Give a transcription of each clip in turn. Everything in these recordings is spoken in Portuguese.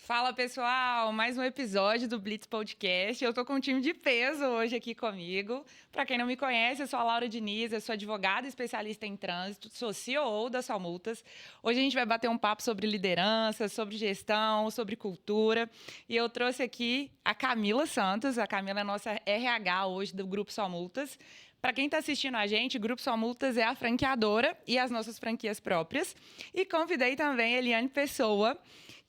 Fala, pessoal! Mais um episódio do Blitz Podcast. Eu tô com um time de peso hoje aqui comigo. Para quem não me conhece, eu sou a Laura Diniz, eu sou advogada especialista em trânsito, sou CEO da Só Multas. Hoje a gente vai bater um papo sobre liderança, sobre gestão, sobre cultura. E eu trouxe aqui a Camila Santos. A Camila é nossa RH hoje do Grupo Só Multas. Para quem está assistindo a gente, o Grupo Só Multas é a franqueadora e as nossas franquias próprias. E convidei também a Eliane Pessoa,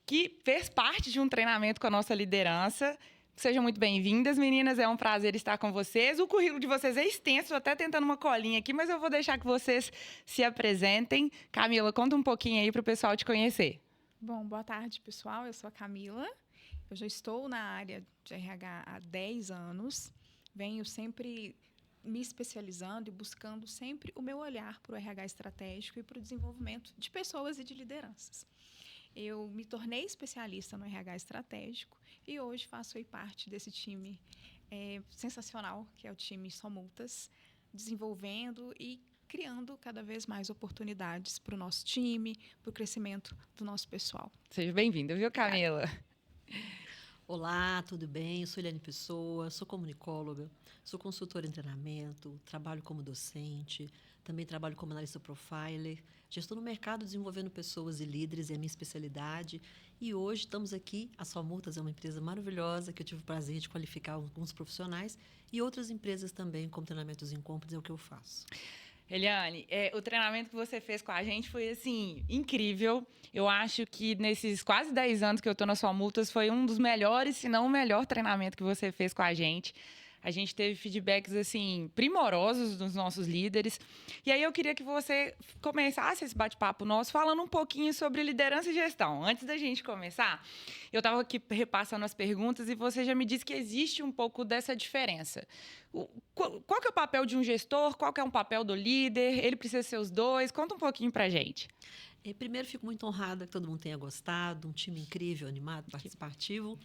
que fez parte de um treinamento com a nossa liderança. Sejam muito bem-vindas, meninas. É um prazer estar com vocês. O currículo de vocês é extenso, estou até tentando uma colinha aqui, mas eu vou deixar que vocês se apresentem. Camila, conta um pouquinho aí para o pessoal te conhecer. Bom, boa tarde, pessoal. Eu sou a Camila. Eu já estou na área de RH há 10 anos. Venho sempre me especializando e buscando sempre o meu olhar para o RH estratégico e para o desenvolvimento de pessoas e de lideranças. Eu me tornei especialista no RH estratégico e hoje faço aí parte desse time sensacional, que é o time Só Multas, desenvolvendo e criando cada vez mais oportunidades para o nosso time, para o crescimento do nosso pessoal. Seja bem-vinda, viu, Camila? Olá, tudo bem? Eu sou Eliane Pessoa, sou comunicóloga, sou consultora em treinamento, trabalho como docente, também trabalho como analista profiler. Já estou no mercado desenvolvendo pessoas e líderes, é a minha especialidade. E hoje estamos aqui, a Só Multas é uma empresa maravilhosa que eu tive o prazer de qualificar alguns profissionais e outras empresas também, como treinamentos em compras, é o que eu faço. Eliane, o treinamento que você fez com a gente foi, assim, incrível. Eu acho que nesses quase 10 anos que eu estou na Só Multas, foi um dos melhores, se não o melhor treinamento que você fez com a gente. A gente teve feedbacks, assim, primorosos dos nossos líderes. E aí eu queria que você começasse esse bate-papo nosso falando um pouquinho sobre liderança e gestão. Antes da gente começar, eu estava aqui repassando as perguntas e você já me disse que existe um pouco dessa diferença. Qual que é o papel de um gestor? Qual que é o papel do líder? Ele precisa ser os dois? Conta um pouquinho pra gente. Primeiro, fico muito honrada que todo mundo tenha gostado, um time incrível, animado, participativo.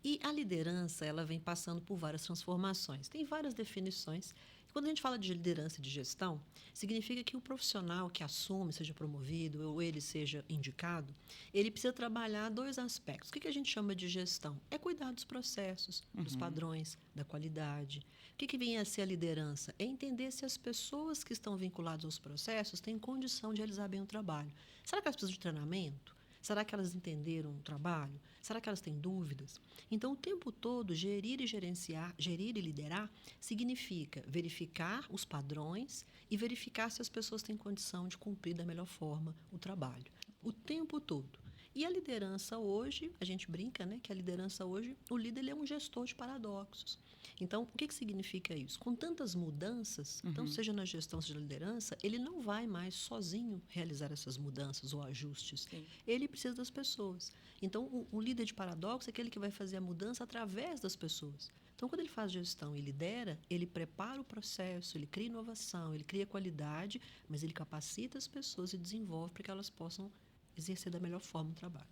E a liderança, ela vem passando por várias transformações. Tem várias definições. Quando a gente fala de liderança e de gestão, significa que o profissional que assume, seja promovido ou ele seja indicado, ele precisa trabalhar dois aspectos. O que a gente chama de gestão? É cuidar dos processos, dos padrões, da qualidade. O que vem a ser a liderança? É entender se as pessoas que estão vinculadas aos processos têm condição de realizar bem o trabalho. Será que elas precisam de treinamento? Será que elas entenderam o trabalho? Será que elas têm dúvidas? Então, o tempo todo, gerir e gerenciar, gerir e liderar, significa verificar os padrões e verificar se as pessoas têm condição de cumprir da melhor forma o trabalho. O tempo todo. E a liderança hoje, a gente brinca, né, que a liderança hoje, o líder ele é um gestor de paradoxos. Então, o que significa isso? Com tantas mudanças, então seja na gestão, seja na liderança, ele não vai mais sozinho realizar essas mudanças ou ajustes. Sim. Ele precisa das pessoas. Então, o líder de paradoxo é aquele que vai fazer a mudança através das pessoas. Então, quando ele faz gestão e lidera, ele prepara o processo, ele cria inovação, ele cria qualidade, mas ele capacita as pessoas e desenvolve para que elas possam exercer da melhor forma o trabalho.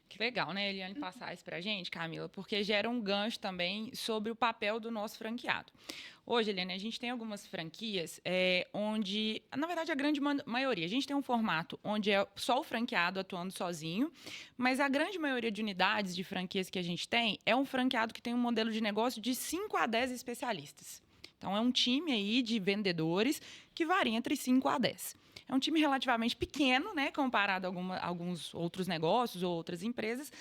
Que legal, né, Eliane, passar isso para a gente, Camila, porque gera um gancho também sobre o papel do nosso franqueado. Hoje, Eliane, a gente tem algumas franquias onde, na verdade, a grande maioria, a gente tem um formato onde é só o franqueado atuando sozinho, mas a grande maioria de unidades de franquias que a gente tem é um franqueado que tem um modelo de negócio de 5 a 10 especialistas. Então, é um time aí de vendedores que varia entre 5 a 10. É um time relativamente pequeno, né, comparado a alguns outros negócios ou outras empresas,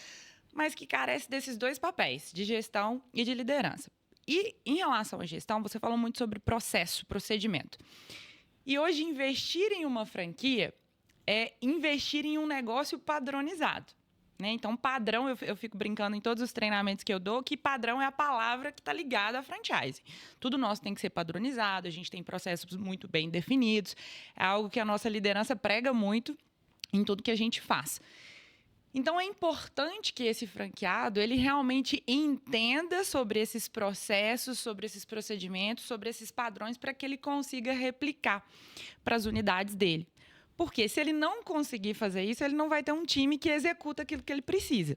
mas que carece desses dois papéis, de gestão e de liderança. E, em relação à gestão, você falou muito sobre processo, procedimento. E hoje, investir em uma franquia é investir em um negócio padronizado. Então, padrão, eu fico brincando em todos os treinamentos que eu dou, que padrão é a palavra que está ligada à franchise. Tudo nosso tem que ser padronizado, a gente tem processos muito bem definidos, é algo que a nossa liderança prega muito em tudo que a gente faz. Então, é importante que esse franqueado ele realmente entenda sobre esses processos, sobre esses procedimentos, sobre esses padrões, para que ele consiga replicar para as unidades dele. Porque se ele não conseguir fazer isso, ele não vai ter um time que executa aquilo que ele precisa.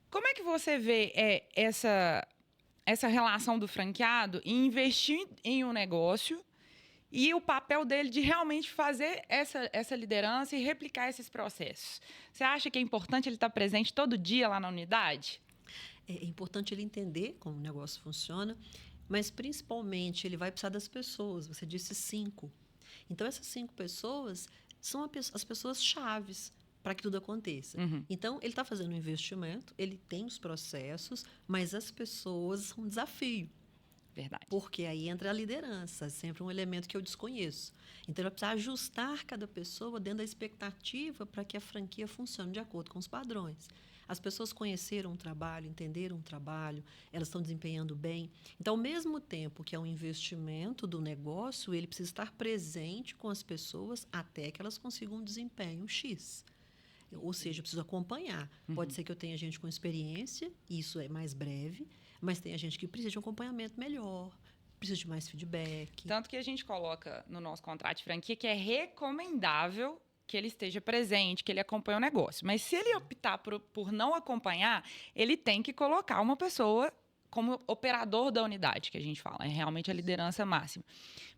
Como é que você vê essa relação do franqueado em investir em um negócio e o papel dele de realmente fazer essa liderança e replicar esses processos. Você acha que é importante ele estar presente todo dia lá na unidade? É importante ele entender como o negócio funciona, mas principalmente ele vai precisar das pessoas. Você disse 5. Então, essas 5 pessoas são as pessoas chaves para que tudo aconteça. Uhum. Então, ele está fazendo um investimento, ele tem os processos, mas as pessoas são um desafio. Verdade. Porque aí entra a liderança, sempre um elemento que eu desconheço. Então, ele vai precisar ajustar cada pessoa dentro da expectativa para que a franquia funcione de acordo com os padrões. As pessoas conheceram o trabalho, entenderam o trabalho, elas estão desempenhando bem. Então, ao mesmo tempo que é um investimento do negócio, ele precisa estar presente com as pessoas até que elas consigam um desempenho X. Ou seja, eu preciso acompanhar. Pode ser que eu tenha gente com experiência, e isso é mais breve, mas tem a gente que precisa de um acompanhamento melhor, precisa de mais feedback. Tanto que a gente coloca no nosso contrato de franquia que é recomendável que ele esteja presente, que ele acompanhe o negócio. Mas se ele optar por não acompanhar, ele tem que colocar uma pessoa como operador da unidade, que a gente fala, é realmente a liderança máxima.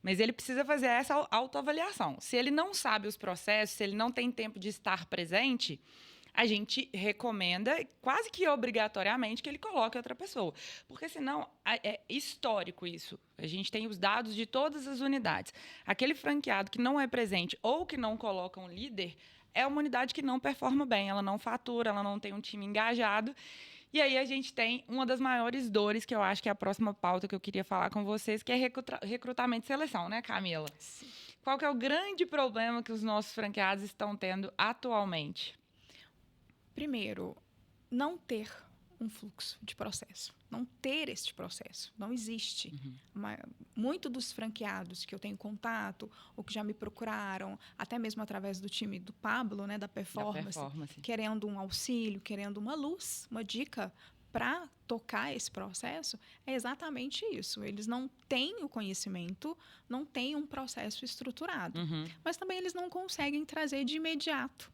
Mas ele precisa fazer essa autoavaliação. Se ele não sabe os processos, se ele não tem tempo de estar presente, a gente recomenda, quase que obrigatoriamente, que ele coloque outra pessoa. Porque, senão, é histórico isso. A gente tem os dados de todas as unidades. Aquele franqueado que não é presente ou que não coloca um líder é uma unidade que não performa bem, ela não fatura, ela não tem um time engajado. E aí a gente tem uma das maiores dores, que eu acho que é a próxima pauta que eu queria falar com vocês, que é recrutamento e seleção, né, Camila? Sim. Qual que é o grande problema que os nossos franqueados estão tendo atualmente? Primeiro, não ter um fluxo de processo. Não ter este processo. Não existe. Muito dos franqueados que eu tenho contato, ou que já me procuraram, até mesmo através do time do Pablo, né, da Performance, querendo um auxílio, querendo uma luz, uma dica para tocar esse processo, é exatamente isso. Eles não têm o conhecimento, não têm um processo estruturado. Mas também eles não conseguem trazer de imediato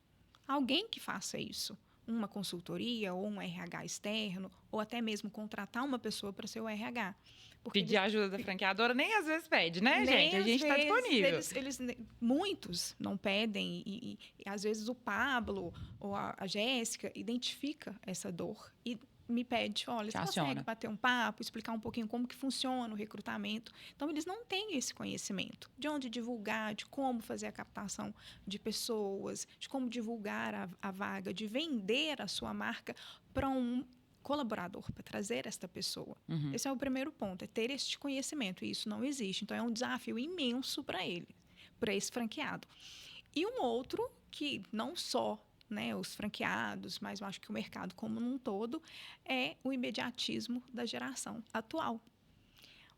alguém que faça isso. Uma consultoria ou um RH externo, ou até mesmo contratar uma pessoa para ser o RH. Porque pedir ajuda da franqueadora nem às vezes pede, né, gente? A gente está disponível. Muitos não pedem e às vezes o Pablo ou a Jéssica identifica essa dor e me pede, olha, você consegue bater um papo, explicar um pouquinho como que funciona o recrutamento. Então, eles não têm esse conhecimento de onde divulgar, de como fazer a captação de pessoas, de como divulgar a vaga, de vender a sua marca para um colaborador, para trazer esta pessoa. Esse é o primeiro ponto, é ter este conhecimento, e isso não existe. Então, é um desafio imenso para ele, para esse franqueado. E um outro que não só os franqueados, mas eu acho que o mercado como um todo, é o imediatismo da geração atual.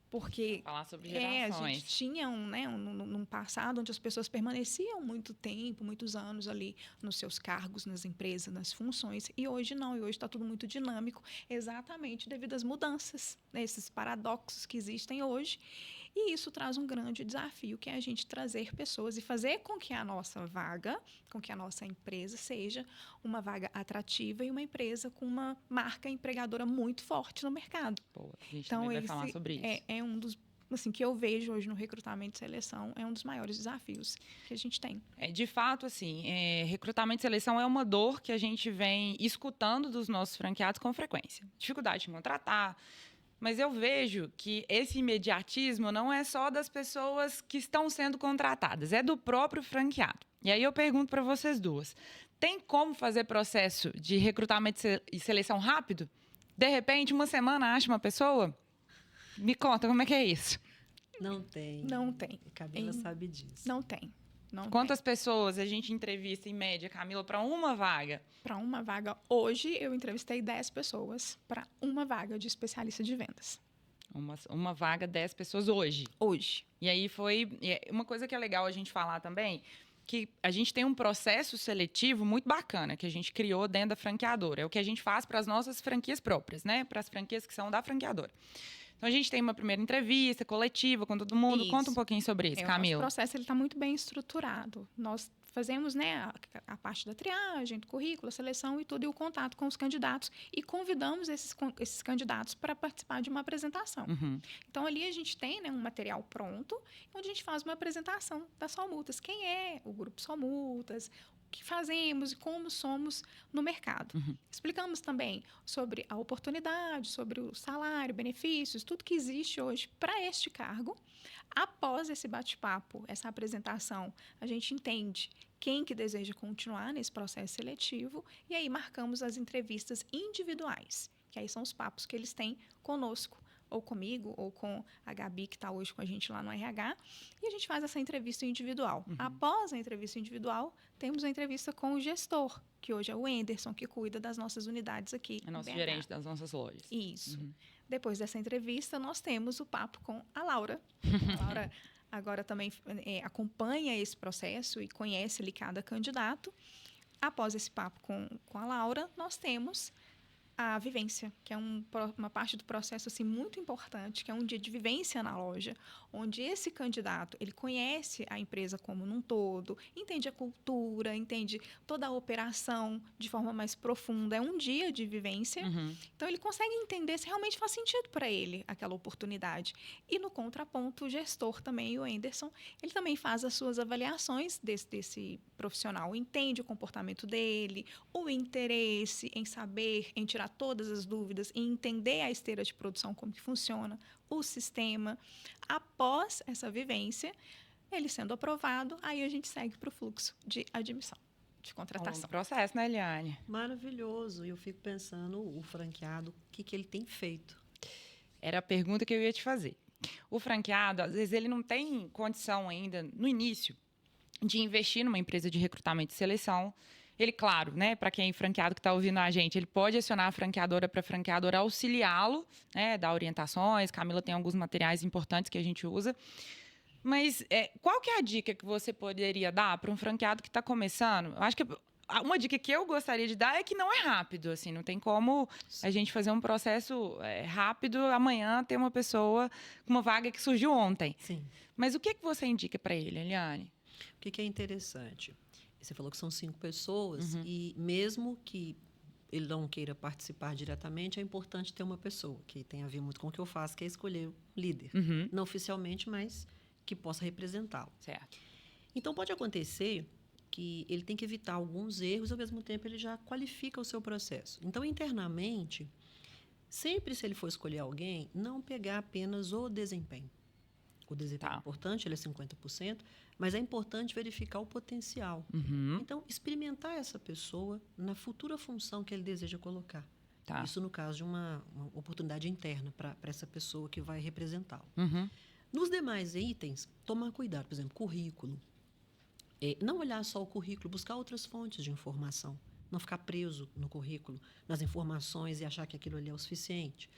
Porque falar sobre gerações. A gente tinha num passado onde as pessoas permaneciam muito tempo, muitos anos ali nos seus cargos, nas empresas, nas funções, e hoje não, e hoje está tudo muito dinâmico, exatamente devido às mudanças, esses paradoxos que existem hoje. E isso traz um grande desafio, que é a gente trazer pessoas e fazer com que a nossa vaga, com que a nossa empresa seja uma vaga atrativa e uma empresa com uma marca empregadora muito forte no mercado. Boa, a gente também vai falar sobre isso. É um dos, assim, que eu vejo hoje no recrutamento e seleção, é um dos maiores desafios que a gente tem. De fato, assim, recrutamento e seleção é uma dor que a gente vem escutando dos nossos franqueados com frequência. Dificuldade de contratar. Mas eu vejo que esse imediatismo não é só das pessoas que estão sendo contratadas, é do próprio franqueado. E aí eu pergunto para vocês duas, tem como fazer processo de recrutamento e seleção rápido? De repente, uma semana acha uma pessoa? Me conta, como é que é isso? Não tem. Não tem. A Camila sabe disso. Não tem. Quantas pessoas a gente entrevista, em média, Camila, para uma vaga? Para uma vaga. Hoje, eu entrevistei 10 pessoas para uma vaga de especialista de vendas. Uma vaga, 10 pessoas hoje? Hoje. E aí foi... Uma coisa que é legal a gente falar também, que a gente tem um processo seletivo muito bacana que a gente criou dentro da franqueadora. É o que a gente faz para as nossas franquias próprias, né? Para as franquias que são da franqueadora. Então, a gente tem uma primeira entrevista coletiva com todo mundo. Isso. Conta um pouquinho sobre isso, O Camila. nosso processo está muito bem estruturado. Nós fazemos, né, a parte da triagem, do currículo, a seleção e tudo, e o contato com os candidatos. E convidamos esses candidatos para participar de uma apresentação. Uhum. Então, ali a gente tem, né, um material pronto, onde a gente faz uma apresentação da Solmultas. Quem é o Grupo Solmultas, o que fazemos e como somos no mercado. Uhum. Explicamos também sobre a oportunidade, sobre o salário, benefícios, tudo que existe hoje para este cargo. Após esse bate-papo, essa apresentação, a gente entende quem que deseja continuar nesse processo seletivo e aí marcamos as entrevistas individuais, que aí são os papos que eles têm conosco, ou comigo, ou com a Gabi, que está hoje com a gente lá no RH, e a gente faz essa entrevista individual. Uhum. Após a entrevista individual, temos a entrevista com o gestor, que hoje é o Enderson, que cuida das nossas unidades aqui. É nosso BH. gerente das nossas lojas. Isso. Uhum. Depois dessa entrevista, nós temos o papo com a Laura. A Laura agora também acompanha esse processo e conhece ali cada candidato. Após esse papo com a Laura, nós temos a vivência, que é uma parte do processo assim, muito importante, que é um dia de vivência na loja, onde esse candidato ele conhece a empresa como num todo, entende a cultura, entende toda a operação de forma mais profunda. É um dia de vivência, Uhum. então ele consegue entender se realmente faz sentido para ele aquela oportunidade. E no contraponto, o gestor também, o Enderson, ele também faz as suas avaliações desse profissional, entende o comportamento dele, o interesse em saber, em tirar todas as dúvidas e entender a esteira de produção, como que funciona, o sistema. Após essa vivência, ele sendo aprovado, aí a gente segue para o fluxo de admissão, de É um contratação. processo, né, Eliane? Maravilhoso. E eu fico pensando, o franqueado, o que ele tem feito? Era a pergunta que eu ia te fazer. O franqueado, às vezes, ele não tem condição ainda, no início, de investir numa empresa de recrutamento e seleção. Ele, claro, né, para quem é franqueado que está ouvindo a gente, ele pode acionar a franqueadora para a franqueadora auxiliá-lo, né, dar orientações. Camila tem alguns materiais importantes que a gente usa. Mas qual que é a dica que você poderia dar para um franqueado que está começando? Eu acho que uma dica que eu gostaria de dar é que não é rápido, assim, não tem como a gente fazer um processo rápido, amanhã ter uma pessoa com uma vaga que surgiu ontem. Sim. Mas o que você indica para ele, Eliane? O que é interessante? Você falou que são 5 pessoas Uhum. e mesmo que ele não queira participar diretamente, é importante ter uma pessoa que tem a ver muito com o que eu faço, que é escolher o líder. Uhum. Não oficialmente, mas que possa representá-lo. Certo. Então, pode acontecer que ele tem que evitar alguns erros e, ao mesmo tempo, ele já qualifica o seu processo. Então, internamente, sempre se ele for escolher alguém, não pegar apenas o desempenho. O desempenho é importante, ele é 50%, mas é importante verificar o potencial. Uhum. Então, experimentar essa pessoa na futura função que ele deseja colocar. Tá. Isso no caso de uma oportunidade interna para essa pessoa que vai representá-lo. Uhum. Nos demais itens, tomar cuidado, por exemplo, currículo. Não olhar só o currículo, buscar outras fontes de informação. Não ficar preso no currículo, nas informações e achar que aquilo ali é o suficiente.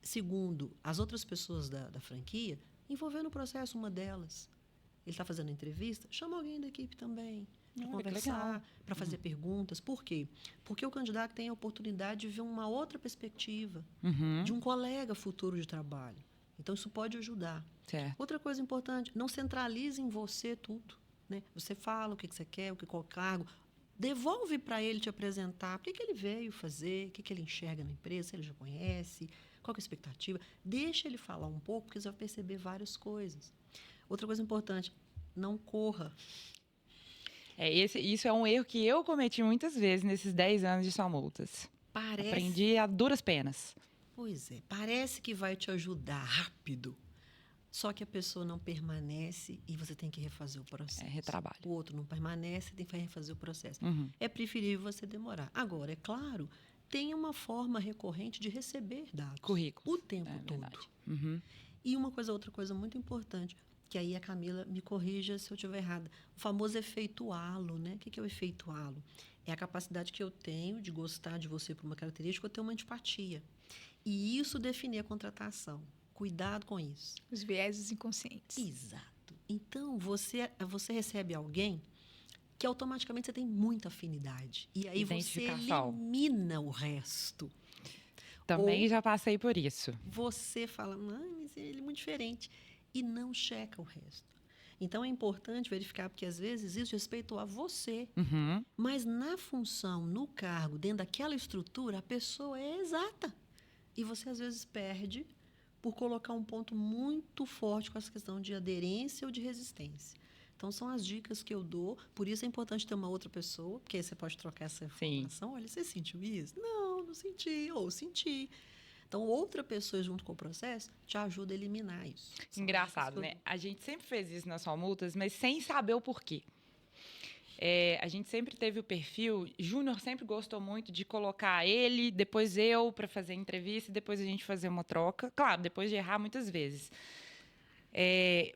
Segundo, as outras pessoas da franquia, envolver no processo uma delas. Ele está fazendo entrevista, chama alguém da equipe também, para conversar, para fazer perguntas. Por quê? Porque o candidato tem a oportunidade de ver uma outra perspectiva, de um colega futuro de trabalho. Então, isso pode ajudar. Certo. Outra coisa importante, não centralize em você tudo. Né? Você fala o que você quer, qual cargo, devolve para ele te apresentar o que ele veio fazer, o que ele enxerga na empresa, se ele já conhece, qual que é a expectativa. Deixa ele falar um pouco, porque você vai perceber várias coisas. Outra coisa importante, não corra. Isso é um erro que eu cometi muitas vezes nesses 10 anos de Solmultas. Aprendi a duras penas. Pois é, parece que vai te ajudar rápido. Só que a pessoa não permanece e você tem que refazer o processo. Retrabalho. O outro não permanece, tem que refazer o processo. Uhum. É preferível você demorar. Agora, é claro, tem uma forma recorrente de receber dados. Currículo. O tempo todo. Uhum. E outra coisa muito importante, que aí a Camila me corrija se eu estiver errada. O famoso efeito halo, né? O que é o efeito halo? É a capacidade que eu tenho de gostar de você por uma característica ou ter uma antipatia. E isso definir a contratação. Cuidado com isso. Os vieses inconscientes. Exato. Então, você recebe alguém que automaticamente você tem muita afinidade. E aí você elimina o resto. Também já passei por isso. Você fala, não, mas ele é muito diferente. E não checa o resto. Então, é importante verificar, porque às vezes isso diz respeito a você. Uhum. Mas na função, no cargo, dentro daquela estrutura, a pessoa é exata. E você, às vezes, perde por colocar um ponto muito forte com essa questão de aderência ou de resistência. Então, são as dicas que eu dou. Por isso é importante ter uma outra pessoa, porque aí você pode trocar essa informação. Olha, você sentiu isso? Não, não senti. Ou senti. Então, outra pessoa junto com o processo te ajuda a eliminar isso. Engraçado, né? A gente sempre fez isso nas Somultas, mas sem saber o porquê. A gente sempre teve o perfil, Júnior sempre gostou muito de colocar ele, depois eu, para fazer entrevista, e depois a gente fazer uma troca. Claro, depois de errar muitas vezes.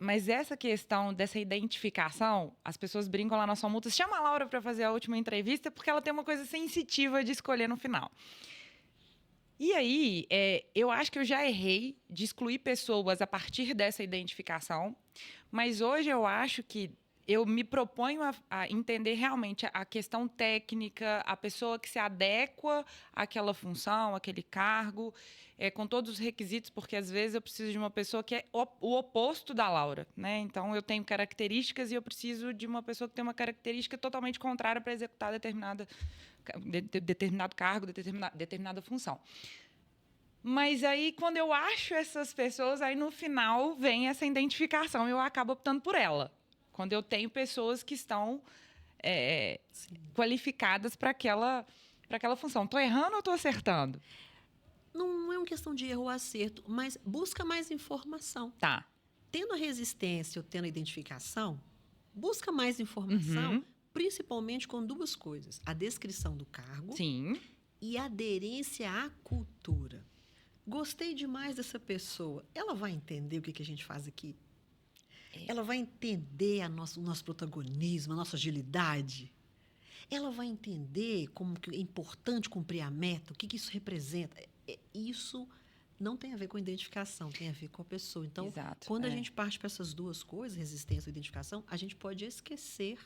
Mas essa questão dessa identificação, as pessoas brincam lá na Somultas, chama a Laura para fazer a última entrevista, porque ela tem uma coisa sensitiva de escolher no final. E aí, eu acho que eu já errei de excluir pessoas a partir dessa identificação, mas hoje eu acho que eu me proponho a entender realmente a questão técnica, a pessoa que se adequa àquela função, àquele cargo, com todos os requisitos, porque às vezes eu preciso de uma pessoa que é o oposto da Laura, né? Então, eu tenho características e eu preciso de uma pessoa que tem uma característica totalmente contrária para executar determinado cargo, determinada função. Mas aí, quando eu acho essas pessoas, aí no final vem essa identificação e eu acabo optando por ela. Quando eu tenho pessoas que estão qualificadas para aquela função. Estou errando ou estou acertando? Não é uma questão de erro ou acerto, mas busca mais informação. Tá. Tendo a resistência ou tendo a identificação, busca mais informação, principalmente com duas coisas. A descrição do cargo. Sim. E a aderência à cultura. Gostei demais dessa pessoa. Ela vai entender o que a gente faz aqui? Ela vai entender o nosso protagonismo, a nossa agilidade? Ela vai entender como que é importante cumprir a meta? O que isso representa? Isso não tem a ver com identificação, tem a ver com a pessoa. Então, quando a gente parte para essas duas coisas, resistência e identificação, a gente pode esquecer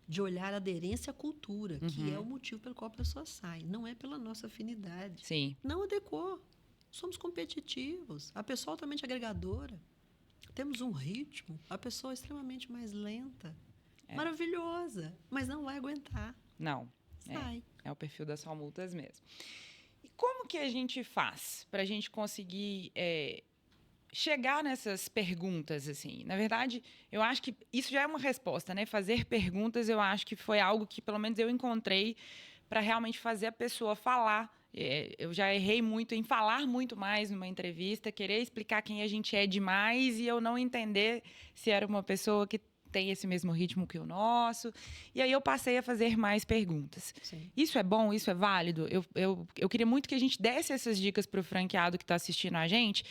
de olhar a aderência à cultura, que é o motivo pelo qual a pessoa sai. Não é pela nossa afinidade. Sim. Não adequou. Somos competitivos. A pessoa é altamente agregadora. Temos um ritmo. A pessoa é extremamente mais lenta. Maravilhosa. Mas não vai aguentar. Não. Sai. É o perfil das Somultas mesmo. E como que a gente faz para a gente conseguir chegar nessas perguntas, assim? Na verdade, eu acho que isso já é uma resposta, né? Fazer perguntas, eu acho que foi algo que, pelo menos, eu encontrei para realmente fazer a pessoa falar. Eu já errei muito em falar muito mais numa entrevista, querer explicar quem a gente é demais e eu não entender se era uma pessoa que tem esse mesmo ritmo que o nosso. E aí eu passei a fazer mais perguntas. Sim. Isso é bom? Isso é válido? Eu queria muito que a gente desse essas dicas para o franqueado que está assistindo a gente.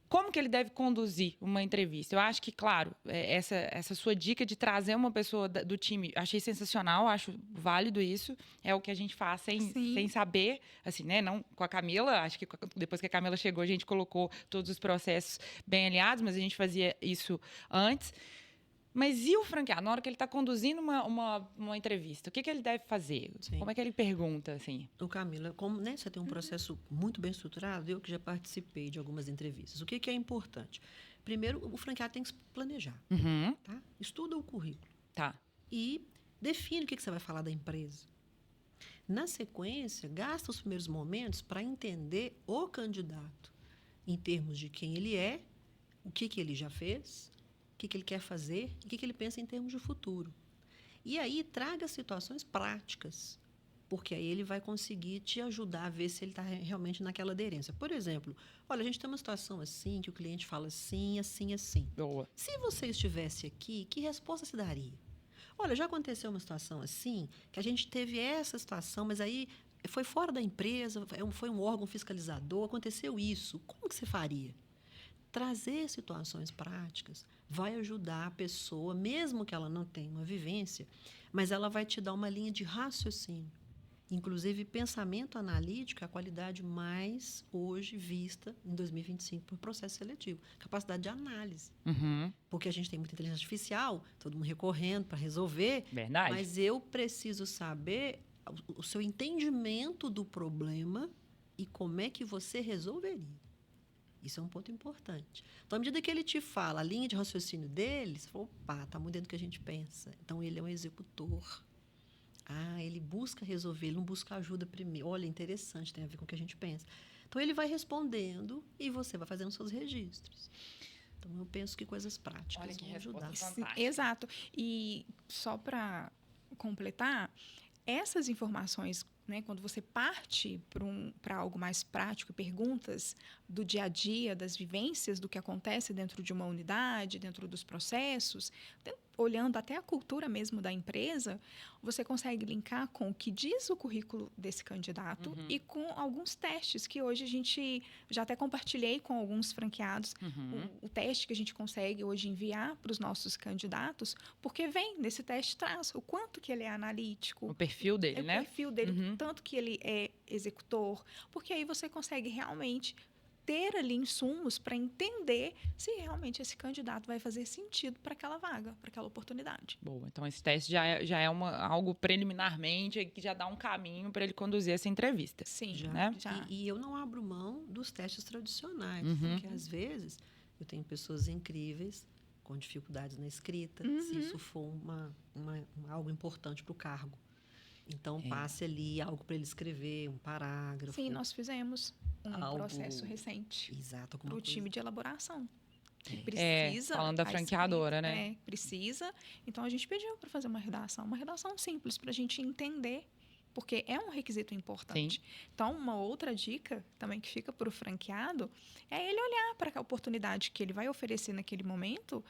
Como que ele deve conduzir uma entrevista? Eu acho que, claro, essa sua dica de trazer uma pessoa do time, achei sensacional, acho válido isso. É o que a gente faz sem saber, assim, né? Não com a Camila, acho que depois que a Camila chegou, a gente colocou todos os processos bem alinhados, mas a gente fazia isso antes. Mas e o franqueado? Na hora que ele está conduzindo uma entrevista, o que ele deve fazer? Sim. Como é que ele pergunta, assim? O Camila, como você tem um processo muito bem estruturado, eu que já participei de algumas entrevistas. O que é importante? Primeiro, o franqueado tem que se planejar. Tá? Estuda o currículo. Tá. E define o que você vai falar da empresa. Na sequência, gasta os primeiros momentos para entender o candidato, em termos de quem ele é, o que ele já fez, o que ele quer fazer e o que ele pensa em termos de futuro. E aí, traga situações práticas, porque aí ele vai conseguir te ajudar a ver se ele está realmente naquela aderência. Por exemplo, olha, a gente tem uma situação assim, que o cliente fala assim, assim, assim. Boa. Se você estivesse aqui, que resposta se daria? Olha, já aconteceu uma situação assim, que a gente teve essa situação, mas aí foi fora da empresa, foi um órgão fiscalizador, aconteceu isso. Como que você faria? Trazer situações práticas vai ajudar a pessoa, mesmo que ela não tenha uma vivência, mas ela vai te dar uma linha de raciocínio. Inclusive, pensamento analítico é a qualidade mais hoje vista em 2025 por processo seletivo. Capacidade de análise. Porque a gente tem muita inteligência artificial, todo mundo recorrendo para resolver. Verdade. Mas eu preciso saber o seu entendimento do problema e como é que você resolveria. Isso é um ponto importante. Então, à medida que ele te fala a linha de raciocínio dele, você fala, opa, está muito dentro do que a gente pensa. Então, ele é um executor. Ele busca resolver, ele não busca ajuda primeiro. Olha, interessante, tem a ver com o que a gente pensa. Então, ele vai respondendo e você vai fazendo seus registros. Então, eu penso que coisas práticas Olha que vão ajudar. fantástica. Exato. E só para completar, essas informações, né, quando você parte para algo mais prático, perguntas do dia a dia, das vivências, do que acontece dentro de uma unidade, dentro dos processos, olhando até a cultura mesmo da empresa, você consegue linkar com o que diz o currículo desse candidato e com alguns testes que hoje a gente já até compartilhei com alguns franqueados, o teste que a gente consegue hoje enviar para os nossos candidatos, porque nesse teste traz o quanto que ele é analítico, O perfil dele, né? O perfil dele, tanto que ele é executor, porque aí você consegue realmente ter ali insumos para entender se realmente esse candidato vai fazer sentido para aquela vaga, para aquela oportunidade. Boa, então esse teste já é algo preliminarmente que já dá um caminho para ele conduzir essa entrevista. Sim, né? já. E eu não abro mão dos testes tradicionais, porque às vezes eu tenho pessoas incríveis com dificuldades na escrita, se isso for algo importante para o cargo. Então, passe ali algo para ele escrever, um parágrafo. Sim, nós fizemos um processo recente para o time de elaboração. Precisa. Falando da franqueadora, né? Precisa. Então, a gente pediu para fazer uma redação simples, para a gente entender, porque é um requisito importante. Sim. Então, uma outra dica também que fica para o franqueado é ele olhar para a oportunidade que ele vai oferecer naquele momento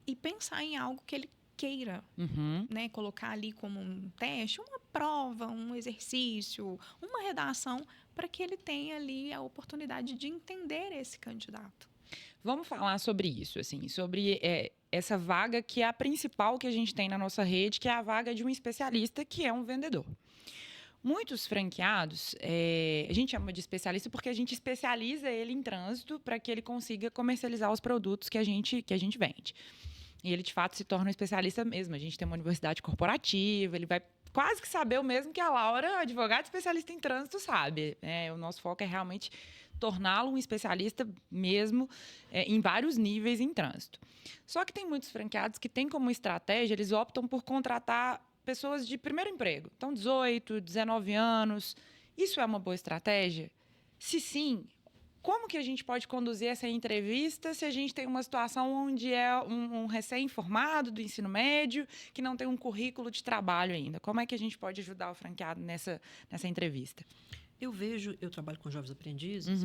e pensar em algo que ele queira, né, colocar ali como um teste, uma prova, um exercício, uma redação, para que ele tenha ali a oportunidade de entender esse candidato. Vamos falar sobre isso, assim, sobre essa vaga que é a principal que a gente tem na nossa rede, que é a vaga de um especialista, que é um vendedor. Muitos franqueados, a gente chama de especialista porque a gente especializa ele em trânsito para que ele consiga comercializar os produtos que a gente vende. E ele, de fato, se torna um especialista mesmo. A gente tem uma universidade corporativa, ele vai quase que saber o mesmo que a Laura, advogada especialista em trânsito, sabe. O nosso foco é realmente torná-lo um especialista mesmo em vários níveis em trânsito. Só que tem muitos franqueados que têm como estratégia, eles optam por contratar pessoas de primeiro emprego. Então, 18, 19 anos. Isso é uma boa estratégia? Se sim, como que a gente pode conduzir essa entrevista se a gente tem uma situação onde é um recém-formado do ensino médio que não tem um currículo de trabalho ainda? Como é que a gente pode ajudar o franqueado nessa entrevista? Eu trabalho com jovens aprendizes,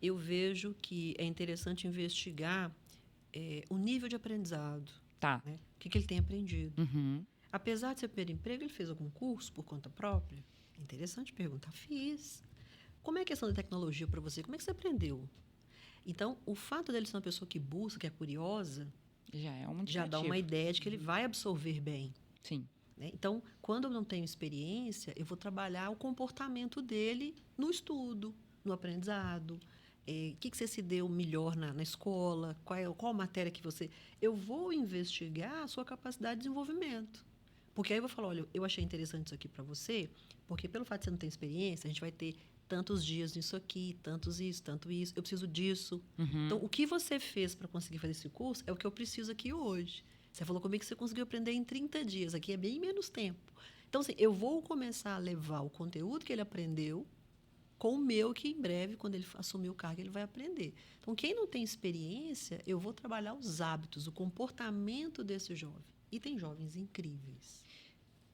eu vejo que é interessante investigar o nível de aprendizado. Tá. Né? O que ele tem aprendido. Apesar de ser primeiro emprego, ele fez algum curso por conta própria? É interessante perguntar. Fiz. Como é a questão da tecnologia para você? Como é que você aprendeu? Então, o fato dele ser uma pessoa que busca, que é curiosa, já dá uma ideia de que ele vai absorver bem. Sim. Né? Então, quando eu não tenho experiência, eu vou trabalhar o comportamento dele no estudo, no aprendizado. O que você se deu melhor na escola? Qual matéria que você... Eu vou investigar a sua capacidade de desenvolvimento. Porque aí eu vou falar, olha, eu achei interessante isso aqui para você, porque pelo fato de você não ter experiência, a gente vai ter tantos dias nisso aqui, tanto isso, eu preciso disso. Então, o que você fez para conseguir fazer esse curso é o que eu preciso aqui hoje. Você falou comigo que você conseguiu aprender em 30 dias, aqui é bem menos tempo. Então, assim, eu vou começar a levar o conteúdo que ele aprendeu com o meu, que em breve, quando ele assumir o cargo, ele vai aprender. Então, quem não tem experiência, eu vou trabalhar os hábitos, o comportamento desse jovem. E tem jovens incríveis.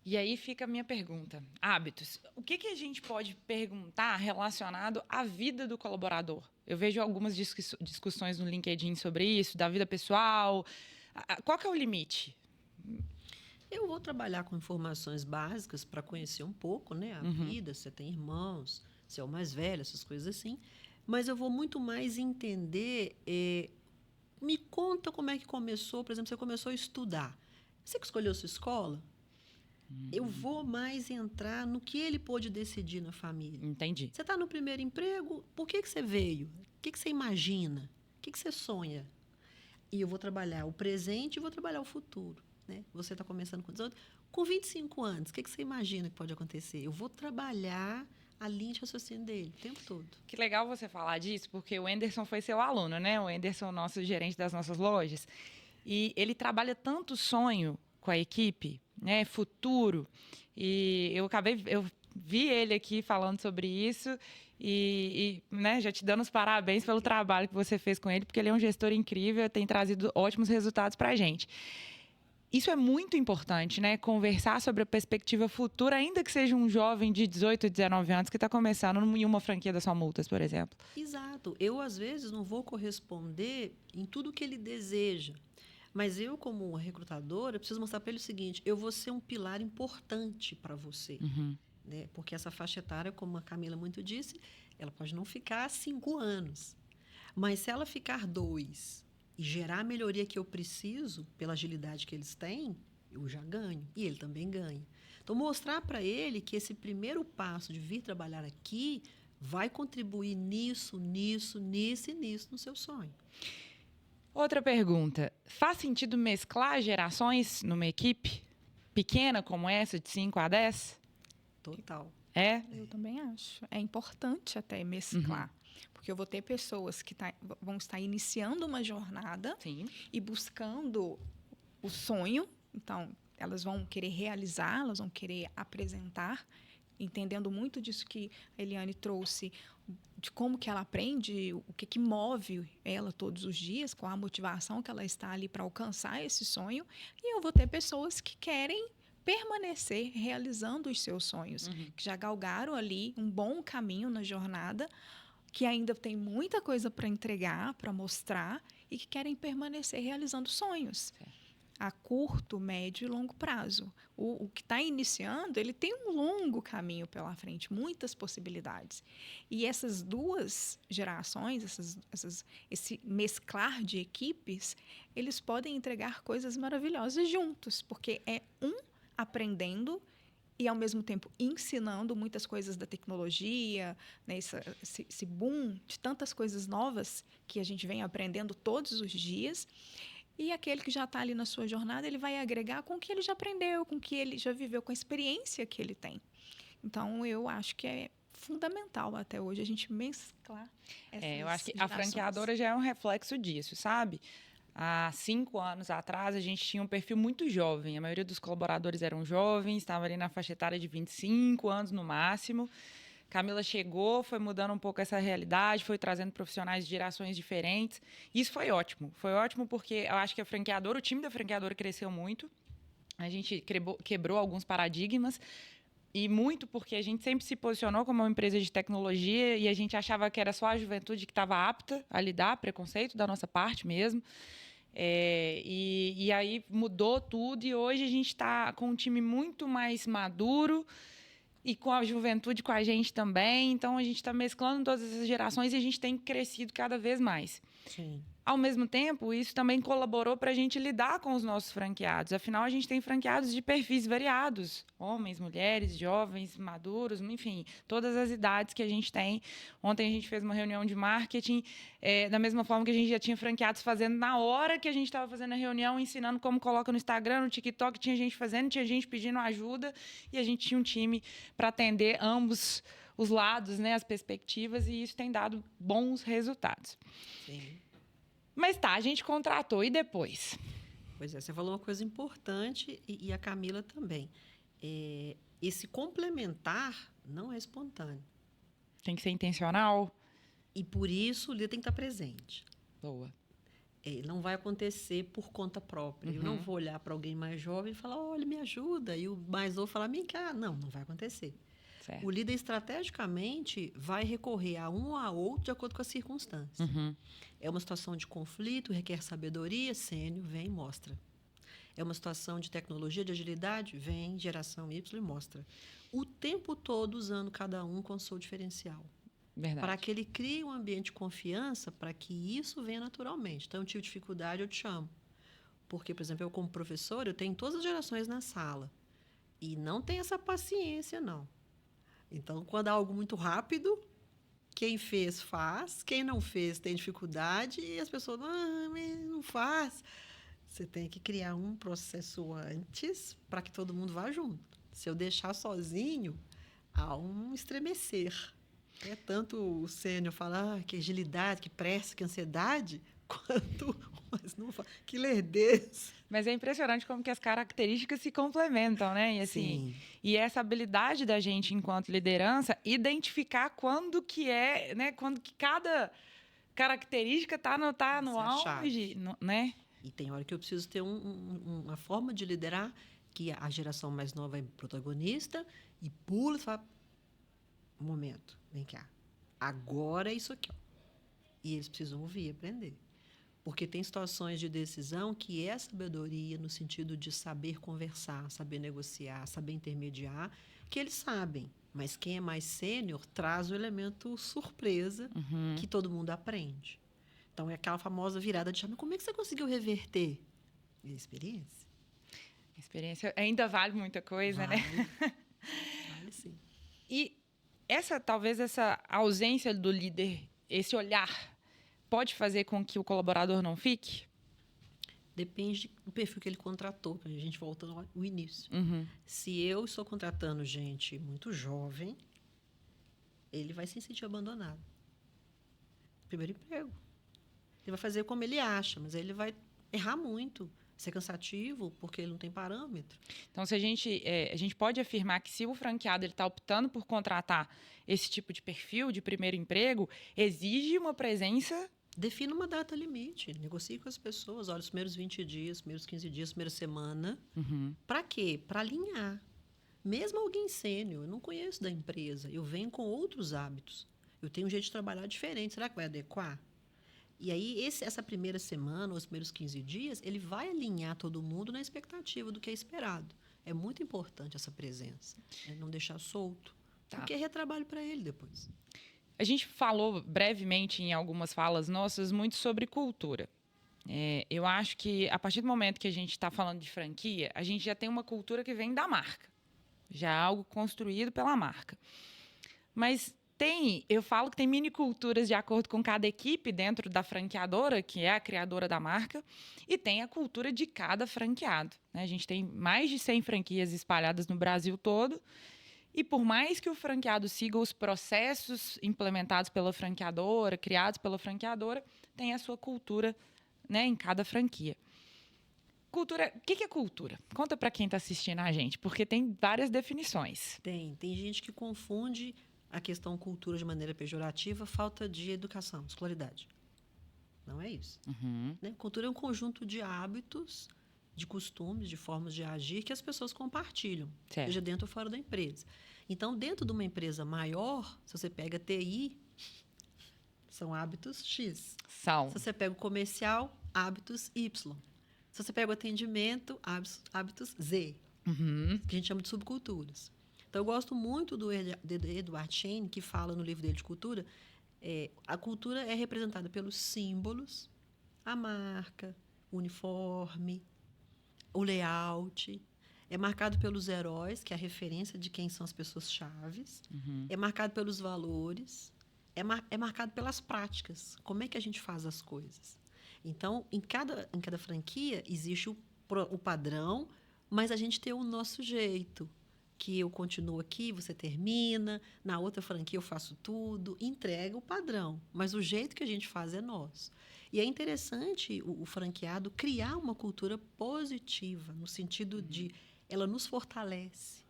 E aí fica a minha pergunta. Hábitos. O que a gente pode perguntar relacionado à vida do colaborador? Eu vejo algumas discussões no LinkedIn sobre isso, da vida pessoal. Qual que é o limite? Eu vou trabalhar com informações básicas para conhecer um pouco, né, a vida, se você tem irmãos, se é o mais velho, essas coisas assim. Mas eu vou muito mais entender... me conta como é que começou. Por exemplo, você começou a estudar. Você que escolheu sua escola? Eu vou mais entrar no que ele pôde decidir na família. Entendi. Você está no primeiro emprego, por que você veio? O que você imagina? O que você sonha? E eu vou trabalhar o presente e vou trabalhar o futuro. Né? Você está começando com 18. Com 25 anos, o que você imagina que pode acontecer? Eu vou trabalhar a linha de raciocínio dele o tempo todo. Que legal você falar disso, porque o Anderson foi seu aluno, né? O Anderson, nosso gerente das nossas lojas. E ele trabalha tanto sonho com a equipe, né? Futuro. E eu vi ele aqui falando sobre isso né, já te dando os parabéns pelo trabalho que você fez com ele, porque ele é um gestor incrível, tem trazido ótimos resultados para a gente. Isso é muito importante, né? Conversar sobre a perspectiva futura, ainda que seja um jovem de 18, 19 anos que está começando em uma franquia da Só Multas, por exemplo. Exato. Eu, às vezes, não vou corresponder em tudo que ele deseja. Mas eu, como recrutadora, preciso mostrar para ele o seguinte: eu vou ser um pilar importante para você. Né? Porque essa faixa etária, como a Camila muito disse, ela pode não ficar 5 anos. Mas se ela ficar 2 e gerar a melhoria que eu preciso, pela agilidade que eles têm, eu já ganho. E ele também ganha. Então, mostrar para ele que esse primeiro passo de vir trabalhar aqui vai contribuir nisso, nisso, nisso e nisso no seu sonho. Outra pergunta. Faz sentido mesclar gerações numa equipe pequena como essa, de 5 a 10? Total. É? Eu também acho. É importante até mesclar. Porque eu vou ter pessoas que vão estar iniciando uma jornada Sim. e buscando o sonho. Então, elas vão querer realizar, elas vão querer apresentar, entendendo muito disso que a Eliane trouxe, de como que ela aprende, o que move ela todos os dias, qual a motivação que ela está ali para alcançar esse sonho. E eu vou ter pessoas que querem permanecer realizando os seus sonhos, que já galgaram ali um bom caminho na jornada, que ainda tem muita coisa para entregar, para mostrar, e que querem permanecer realizando sonhos a curto, médio e longo prazo. O que está iniciando, ele tem um longo caminho pela frente, muitas possibilidades. E essas duas gerações, esse mesclar de equipes, eles podem entregar coisas maravilhosas juntos, porque é um aprendendo e, ao mesmo tempo, ensinando muitas coisas da tecnologia, né, esse boom de tantas coisas novas que a gente vem aprendendo todos os dias. E aquele que já está ali na sua jornada, ele vai agregar com o que ele já aprendeu, com o que ele já viveu, com a experiência que ele tem. Então, eu acho que é fundamental até hoje a gente mesclar essas eu acho que a gerações. franqueadora já é um reflexo disso, sabe? Há 5 anos atrás, a gente tinha um perfil muito jovem. A maioria dos colaboradores eram jovens, estava ali na faixa etária de 25 anos no máximo. Camila chegou, foi mudando um pouco essa realidade, foi trazendo profissionais de gerações diferentes. Isso foi ótimo. Foi ótimo porque eu acho que o time da franqueadora cresceu muito. A gente quebrou alguns paradigmas. E muito porque a gente sempre se posicionou como uma empresa de tecnologia e a gente achava que era só a juventude que estava apta a lidar, preconceito da nossa parte mesmo. E aí mudou tudo e hoje a gente está com um time muito mais maduro e com a juventude com a gente também. Então, a gente está mesclando todas essas gerações e a gente tem crescido cada vez mais. Sim. Ao mesmo tempo, isso também colaborou para a gente lidar com os nossos franqueados. Afinal, a gente tem franqueados de perfis variados. Homens, mulheres, jovens, maduros, enfim, todas as idades que a gente tem. Ontem a gente fez uma reunião de marketing, da mesma forma que a gente já tinha franqueados fazendo na hora que a gente estava fazendo a reunião, ensinando como coloca no Instagram, no TikTok, tinha gente fazendo, tinha gente pedindo ajuda, e a gente tinha um time para atender ambos os lados, né, as perspectivas, e isso tem dado bons resultados. Sim. Mas tá, a gente contratou, e depois? Pois é, você falou uma coisa importante e a Camila também. Esse complementar não é espontâneo. Tem que ser intencional? E por isso o líder tem que estar presente. Boa. Não vai acontecer por conta própria. Eu não vou olhar para alguém mais jovem e falar, olha, me ajuda. E o mais novo falar, vem cá. Não vai acontecer. Certo. O líder, estrategicamente, vai recorrer a um ou a outro de acordo com as circunstâncias. É uma situação de conflito, requer sabedoria, sênior, vem e mostra. É uma situação de tecnologia, de agilidade, vem, geração Y e mostra. O tempo todo usando cada um com o seu diferencial. Verdade. Para que ele crie um ambiente de confiança, para que isso venha naturalmente. Então, eu tive dificuldade, eu te chamo. Porque, por exemplo, eu como professora, eu tenho todas as gerações na sala. E não tem essa paciência, não. Então, quando há algo muito rápido, quem fez, faz. Quem não fez, tem dificuldade. E as pessoas, não faz. Você tem que criar um processo antes para que todo mundo vá junto. Se eu deixar sozinho, há um estremecer. É tanto o sênior falar que agilidade, que pressa, que ansiedade, quanto mas não que lerdez. Mas é impressionante como que as características se complementam, né? E assim, Sim. e essa habilidade da gente enquanto liderança identificar quando que é, né, quando que cada característica tá no Essa é a auge, chave. né? E tem hora que eu preciso ter uma forma de liderar que a geração mais nova é protagonista e pula e fala, um momento, vem cá. Agora é isso aqui. Ó. E eles precisam ouvir e aprender. Porque tem situações de decisão que é sabedoria no sentido de saber conversar, saber negociar, saber intermediar, que eles sabem. Mas quem é mais sênior traz o elemento surpresa que todo mundo aprende. Então, é aquela famosa virada de chave. Como é que você conseguiu reverter? É experiência. A experiência ainda vale muita coisa, né? Vale sim. E talvez essa ausência do líder, esse olhar, pode fazer com que o colaborador não fique? Depende do perfil que ele contratou. A gente volta no início. Uhum. Se eu estou contratando gente muito jovem, ele vai se sentir abandonado. Primeiro emprego. Ele vai fazer como ele acha, mas ele vai errar muito, ser cansativo, porque ele não tem parâmetro. Então, se a gente pode afirmar que se o franqueado está optando por contratar esse tipo de perfil de primeiro emprego, exige uma presença. Defina uma data limite, negocie com as pessoas. Olha, os primeiros 20 dias, os primeiros 15 dias, primeira semana. Para quê? Para alinhar. Mesmo alguém sênior, eu não conheço da empresa, eu venho com outros hábitos. Eu tenho um jeito de trabalhar diferente. Será que vai adequar? E aí, essa primeira semana, os primeiros 15 dias, ele vai alinhar todo mundo na expectativa do que é esperado. É muito importante essa presença, né? Não deixar solto, porque é retrabalho para ele depois. A gente falou brevemente em algumas falas nossas muito sobre cultura. Eu acho que a partir do momento que a gente está falando de franquia, a gente já tem uma cultura que vem da marca. Já é algo construído pela marca. Mas eu falo que tem mini culturas de acordo com cada equipe dentro da franqueadora, que é a criadora da marca, e tem a cultura de cada franqueado, né? A gente tem mais de 100 franquias espalhadas no Brasil todo, e por mais que o franqueado siga os processos implementados pela franqueadora, criados pela franqueadora, tem a sua cultura, né, em cada franquia. Cultura, o que é cultura? Conta para quem está assistindo a gente, porque tem várias definições. Tem gente que confunde a questão cultura de maneira pejorativa, falta de educação, escolaridade. Não é isso. Né? Cultura é um conjunto de hábitos, de costumes, de formas de agir que as pessoas compartilham, seja dentro ou fora da empresa. Então, dentro de uma empresa maior, se você pega TI, são hábitos X. Se você pega o comercial, hábitos Y. Se você pega o atendimento, hábitos Z, que a gente chama de subculturas. Então, eu gosto muito do Edward Schein, que fala no livro dele de cultura. A cultura é representada pelos símbolos, a marca, o uniforme, o layout. É marcado pelos heróis, que é a referência de quem são as pessoas chaves. É marcado pelos valores. É marcado pelas práticas. Como é que a gente faz as coisas? Então, em cada franquia, existe o padrão, mas a gente tem o nosso jeito. Que eu continuo aqui, você termina, na outra franquia eu faço tudo, entrega o padrão, mas o jeito que a gente faz é nosso. E é interessante o franqueado criar uma cultura positiva, no sentido de ela nos fortalece.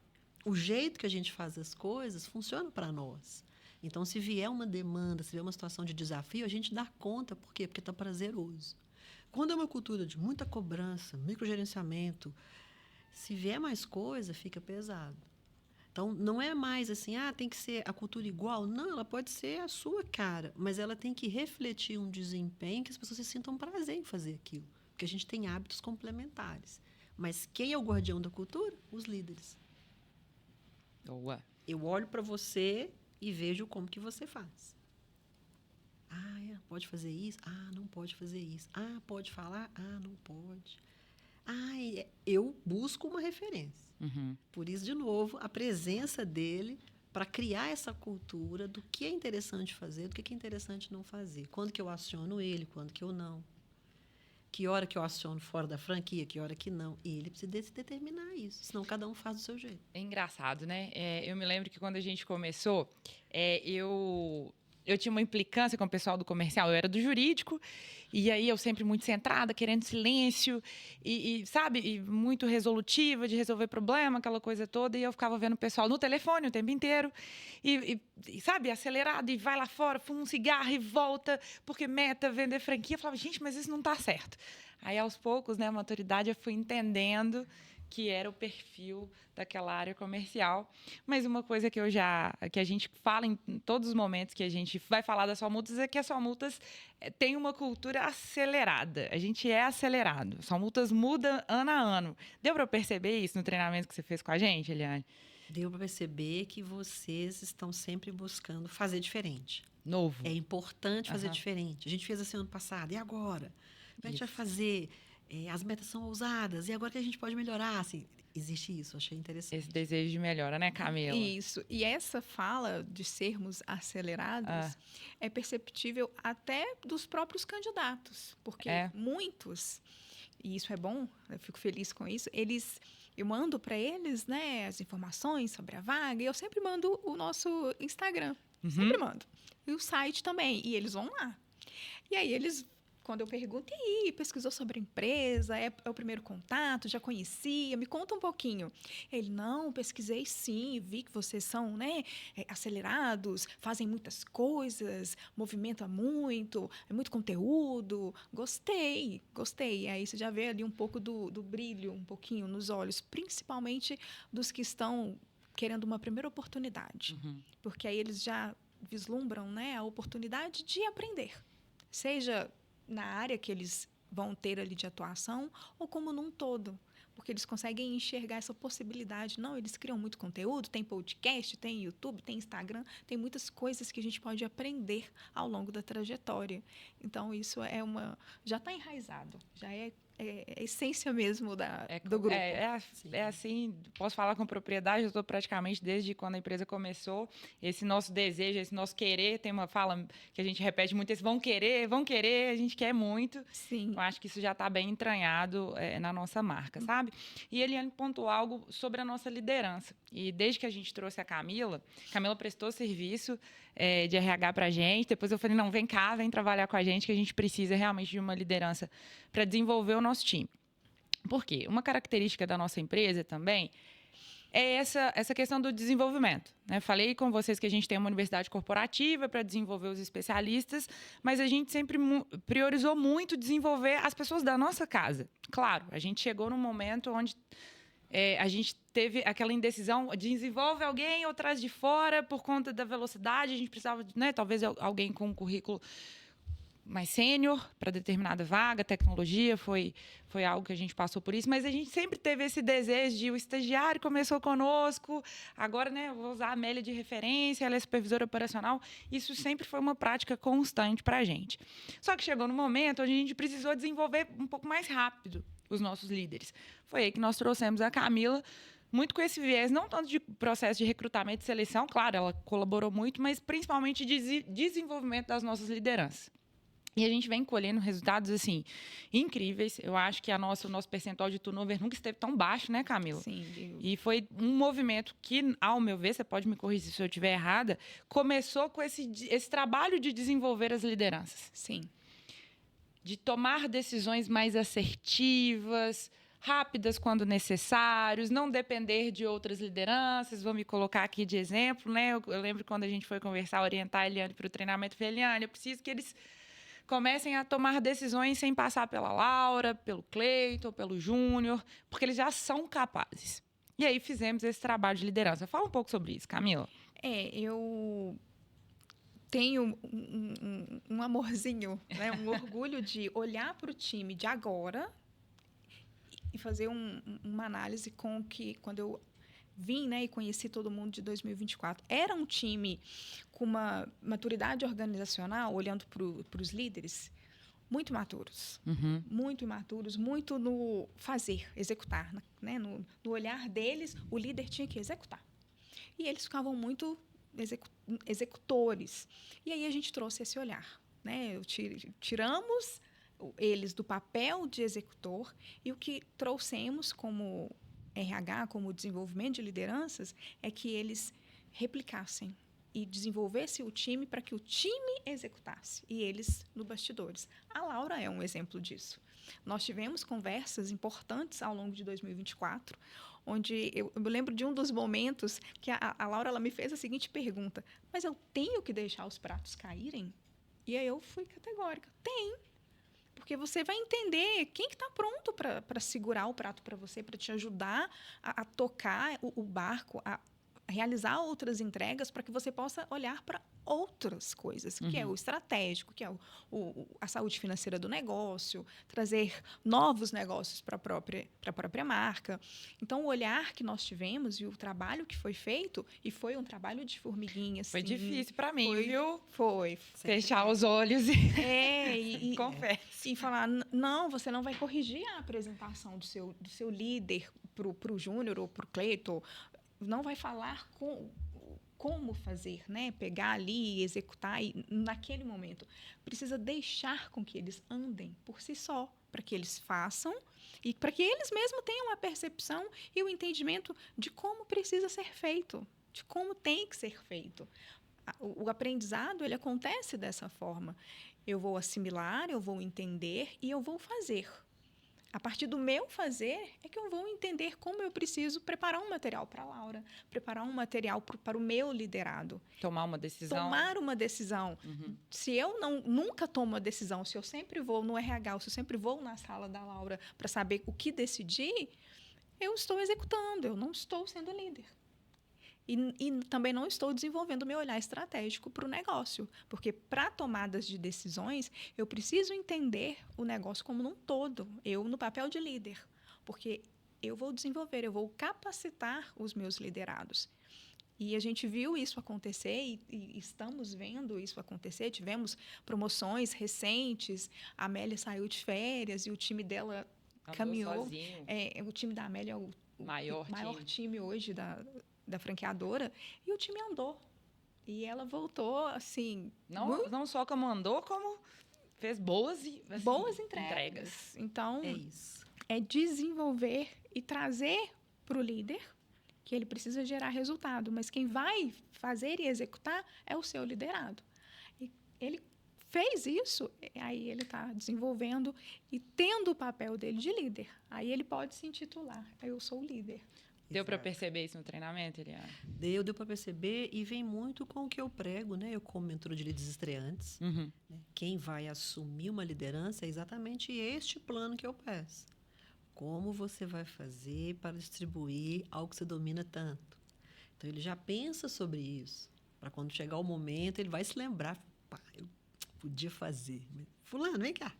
O jeito que a gente faz as coisas funciona para nós. Então, se vier uma demanda, se vier uma situação de desafio, a gente dá conta. Por quê? Porque está prazeroso. Quando é uma cultura de muita cobrança, microgerenciamento, se vier mais coisa, fica pesado. Então, não é mais assim, tem que ser a cultura igual. Não, ela pode ser a sua cara, mas ela tem que refletir um desempenho que as pessoas se sintam prazer em fazer aquilo. Porque a gente tem hábitos complementares. Mas quem é o guardião da cultura? Os líderes. Boa. Eu olho para você e vejo como que você faz. Pode fazer isso? Não pode fazer isso. Pode falar? Não pode. Eu busco uma referência. Por isso, de novo, a presença dele para criar essa cultura do que é interessante fazer, do que é interessante não fazer. Quando que eu aciono ele, quando que eu não. que hora que eu aciono fora da franquia, que hora que não. E ele precisa determinar isso, senão cada um faz do seu jeito. É engraçado, né? Eu me lembro que quando a gente começou, eu tinha uma implicância com o pessoal do comercial, eu era do jurídico, e aí eu sempre muito centrada, querendo silêncio, sabe, e muito resolutiva de resolver problema, aquela coisa toda, e eu ficava vendo o pessoal no telefone o tempo inteiro, sabe, acelerado, e vai lá fora, fuma um cigarro e volta, porque meta vender franquia. Eu falava, gente, mas isso não está certo. Aí, aos poucos, né, a maturidade, eu fui entendendo que era o perfil daquela área comercial. Mas uma coisa que a gente fala em todos os momentos que a gente vai falar da Só Multas é que a Só Multas tem uma cultura acelerada. A gente é acelerado. A Só Multas muda ano a ano. Deu para perceber isso no treinamento que você fez com a gente, Eliane? Deu para perceber que vocês estão sempre buscando fazer diferente. Novo. É importante fazer diferente. A gente fez assim ano passado, e agora? Como é que a gente vai fazer? As metas são ousadas, e agora que a gente pode melhorar? Assim, existe isso, achei interessante. Esse desejo de melhora, né, Camila? Isso. E essa fala de sermos acelerados é perceptível até dos próprios candidatos, porque muitos, e isso é bom, eu fico feliz com isso, eu mando para eles, né, as informações sobre a vaga, e eu sempre mando o nosso Instagram, sempre mando. E o site também, e eles vão lá. E aí quando eu pergunto, e aí, pesquisou sobre a empresa, é o primeiro contato, já conhecia, me conta um pouquinho. Ele, não, pesquisei sim, vi que vocês são, né, acelerados, fazem muitas coisas, movimenta muito, é muito conteúdo, gostei. E aí você já vê ali um pouco do brilho, um pouquinho nos olhos, principalmente dos que estão querendo uma primeira oportunidade, porque aí eles já vislumbram, né, a oportunidade de aprender, seja na área que eles vão ter ali de atuação ou como num todo, porque eles conseguem enxergar essa possibilidade. Não, eles criam muito conteúdo, tem podcast, tem YouTube, tem Instagram, tem muitas coisas que a gente pode aprender ao longo da trajetória. Então, isso já está enraizado, já é a essência mesmo do grupo. É assim, posso falar com propriedade, eu estou praticamente desde quando a empresa começou, esse nosso desejo, esse nosso querer, tem uma fala que a gente repete muito, esse vão querer, a gente quer muito. Sim. Eu acho que isso já está bem entranhado na nossa marca, sabe? E Eliane pontuou algo sobre a nossa liderança. E desde que a gente trouxe a Camila prestou serviço de RH para a gente. Depois eu falei, não, vem cá, vem trabalhar com a gente, que a gente precisa realmente de uma liderança para desenvolver o nosso time. Por quê? Uma característica da nossa empresa também é essa questão do desenvolvimento, né? Falei com vocês que a gente tem uma universidade corporativa para desenvolver os especialistas, mas a gente sempre priorizou muito desenvolver as pessoas da nossa casa. Claro, a gente chegou num momento onde a gente teve aquela indecisão de desenvolve alguém ou traz de fora por conta da velocidade. A gente precisava, né, talvez alguém com um currículo mais sênior para determinada vaga, tecnologia, foi algo que a gente passou por isso, mas a gente sempre teve esse desejo de o estagiário começou conosco, agora, né, eu vou usar a Amélia de referência, ela é supervisora operacional, isso sempre foi uma prática constante para a gente. Só que chegou no momento onde a gente precisou desenvolver um pouco mais rápido os nossos líderes. Foi aí que nós trouxemos a Camila, muito com esse viés, não tanto de processo de recrutamento e seleção, claro, ela colaborou muito, mas principalmente de desenvolvimento das nossas lideranças. E a gente vem colhendo resultados, assim, incríveis. Eu acho que o nosso percentual de turnover nunca esteve tão baixo, né, Camila? Sim. E foi um movimento que, ao meu ver, você pode me corrigir se eu estiver errada, começou com esse trabalho de desenvolver as lideranças. Sim. De tomar decisões mais assertivas, rápidas quando necessários, não depender de outras lideranças. Vou me colocar aqui de exemplo, né? Eu lembro quando a gente foi conversar, orientar a Eliane para o treinamento, eu falei, Eliane, eu preciso que eles comecem a tomar decisões sem passar pela Laura, pelo Cleiton, pelo Júnior, porque eles já são capazes. E aí fizemos esse trabalho de liderança. Fala um pouco sobre isso, Camila. Eu tenho um amorzinho, né? Um orgulho de olhar para o time de agora e fazer uma análise com que, quando eu vim, né, e conheci todo mundo de 2024, era um time com uma maturidade organizacional, olhando para os líderes, muito maturos. Muito imaturos, muito no fazer, executar. Né? No olhar deles, o líder tinha que executar. E eles ficavam muito executores. E aí a gente trouxe esse olhar. Né? Tiramos eles do papel de executor e o que trouxemos como RH, como desenvolvimento de lideranças, é que eles replicassem e desenvolvessem o time para que o time executasse e eles no bastidores. A Laura é um exemplo disso. Nós tivemos conversas importantes ao longo de 2024, onde eu me lembro de um dos momentos que a Laura ela me fez a seguinte pergunta: mas eu tenho que deixar os pratos caírem? E aí eu fui categórica: tem. Porque você vai entender quem que está pronto para segurar o prato para você, para te ajudar a tocar o barco, a realizar outras entregas, para que você possa olhar para outras coisas, que é o estratégico, que é a saúde financeira do negócio, trazer novos negócios para a própria marca. Então, o olhar que nós tivemos e o trabalho que foi feito, e foi um trabalho de formiguinha. Foi assim, difícil para mim, viu? Foi. Fechar os olhos e confesso. E falar, não, você não vai corrigir a apresentação do seu líder para o Júnior ou para o Cleiton, não vai falar como fazer, né? Pegar ali e executar naquele momento. Precisa deixar com que eles andem por si só, para que eles façam e para que eles mesmos tenham a percepção e o entendimento de como precisa ser feito, de como tem que ser feito. O aprendizado, ele acontece dessa forma. Eu vou assimilar, eu vou entender e eu vou fazer. A partir do meu fazer é que eu vou entender como eu preciso preparar um material para a Laura, preparar um material para o meu liderado. Tomar uma decisão. Tomar uma decisão. Se eu nunca tomo uma decisão, se eu sempre vou no RH, ou se eu sempre vou na sala da Laura para saber o que decidir, eu estou executando, eu não estou sendo líder. E também não estou desenvolvendo o meu olhar estratégico para o negócio. Porque para tomadas de decisões, eu preciso entender o negócio como um todo. Eu no papel de líder. Porque eu vou desenvolver, eu vou capacitar os meus liderados. E a gente viu isso acontecer e estamos vendo isso acontecer. Tivemos promoções recentes. A Amélia saiu de férias e o time dela caminhou. Sozinho. O time da Amélia é o maior time hoje da franqueadora, e o time andou. E ela voltou, assim... Não só como andou, como fez boas entregas. Então, É isso. É desenvolver e trazer para o líder que ele precisa gerar resultado, mas quem vai fazer e executar é o seu liderado. E ele fez isso, aí ele está desenvolvendo e tendo o papel dele de líder. Aí ele pode se intitular: eu sou o líder. Deu para perceber isso no treinamento, Eliane? Deu para perceber e vem muito com o que eu prego, né? Eu como mentora de líderes estreantes. Né? Quem vai assumir uma liderança é exatamente este plano que eu peço. Como você vai fazer para distribuir algo que você domina tanto? Então, ele já pensa sobre isso. Para quando chegar o momento, ele vai se lembrar. Pá, eu podia fazer. Fulano, vem cá.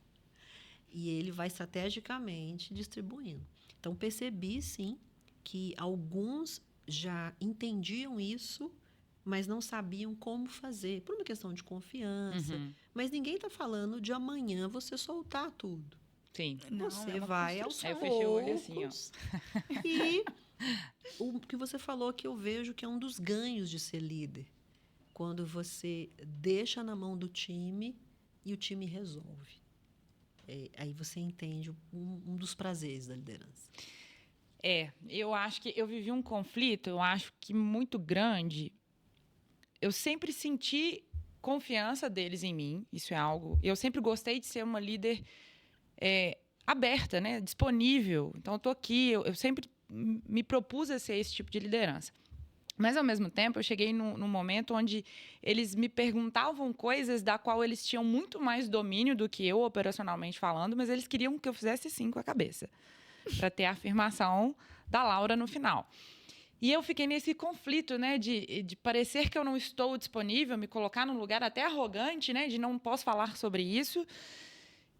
E ele vai estrategicamente distribuindo. Então, percebi, sim, que alguns já entendiam isso, mas não sabiam como fazer, por uma questão de confiança. Mas ninguém está falando de amanhã você soltar tudo. Sim. Você vai aos poucos. Eu fechei o olho assim, ó. E o que você falou que eu vejo que é um dos ganhos de ser líder. Quando você deixa na mão do time e o time resolve. Aí você entende um dos prazeres da liderança. Eu acho que eu vivi um conflito, eu acho que muito grande. Eu sempre senti confiança deles em mim, isso é algo... Eu sempre gostei de ser uma líder aberta, né? Disponível. Então, eu estou aqui, eu sempre me propus a ser esse tipo de liderança. Mas, ao mesmo tempo, eu cheguei num momento onde eles me perguntavam coisas da qual eles tinham muito mais domínio do que eu, operacionalmente falando, mas eles queriam que eu fizesse sim com a cabeça, para ter a afirmação da Laura no final. E eu fiquei nesse conflito, né, de parecer que eu não estou disponível, me colocar num lugar até arrogante, né, de não posso falar sobre isso.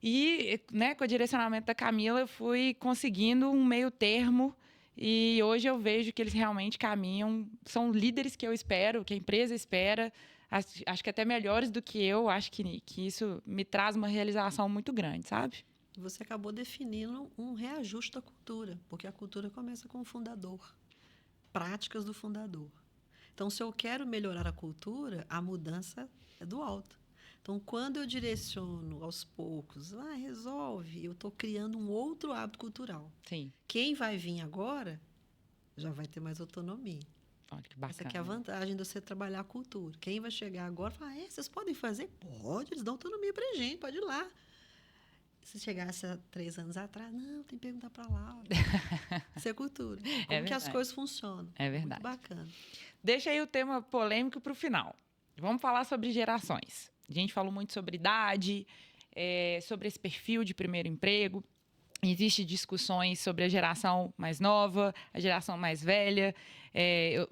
E, né, com o direcionamento da Camila, eu fui conseguindo um meio termo. E hoje eu vejo que eles realmente caminham, são líderes que eu espero, que a empresa espera, acho que até melhores do que eu, acho que isso me traz uma realização muito grande, sabe? Você acabou definindo um reajuste da cultura, porque a cultura começa com o fundador, práticas do fundador. Então, se eu quero melhorar a cultura, a mudança é do alto. Então, quando eu direciono aos poucos, resolve, eu estou criando um outro hábito cultural. Sim. Quem vai vir agora já vai ter mais autonomia. Olha que bacana. Essa aqui é a vantagem de você trabalhar a cultura. Quem vai chegar agora fala, vocês podem fazer? Pode, eles dão autonomia para a gente, pode ir lá. Se chegasse há 3 anos atrás, não, tem que perguntar para lá. Isso é cultura. Como que as coisas funcionam. É verdade. Muito bacana. Deixa aí o tema polêmico para o final. Vamos falar sobre gerações. A gente falou muito sobre idade, sobre esse perfil de primeiro emprego. Existem discussões sobre a geração mais nova, a geração mais velha.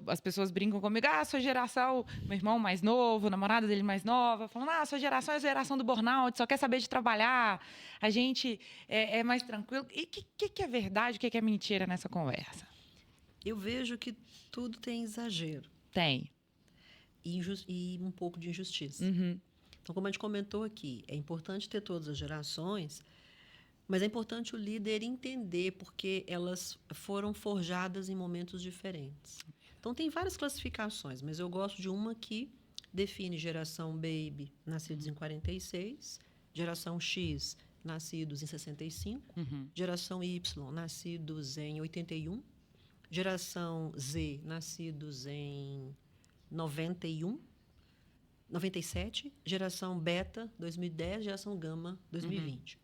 As pessoas brincam comigo, sua geração, meu irmão mais novo, a namorada dele mais nova, falando, sua geração é a geração do burnout, só quer saber de trabalhar, a gente é mais tranquilo. E o que é verdade, o que é mentira nessa conversa? Eu vejo que tudo tem exagero. Tem. E um pouco de injustiça. Uhum. Então, como a gente comentou aqui, é importante ter todas as gerações, mas é importante o líder entender porque elas foram forjadas em momentos diferentes. Então, tem várias classificações, mas eu gosto de uma que define geração Baby, nascidos em 46, geração X, nascidos em 65, geração Y, nascidos em 81, geração Z, nascidos em 97, geração Beta, 2010, geração Gama, 2020.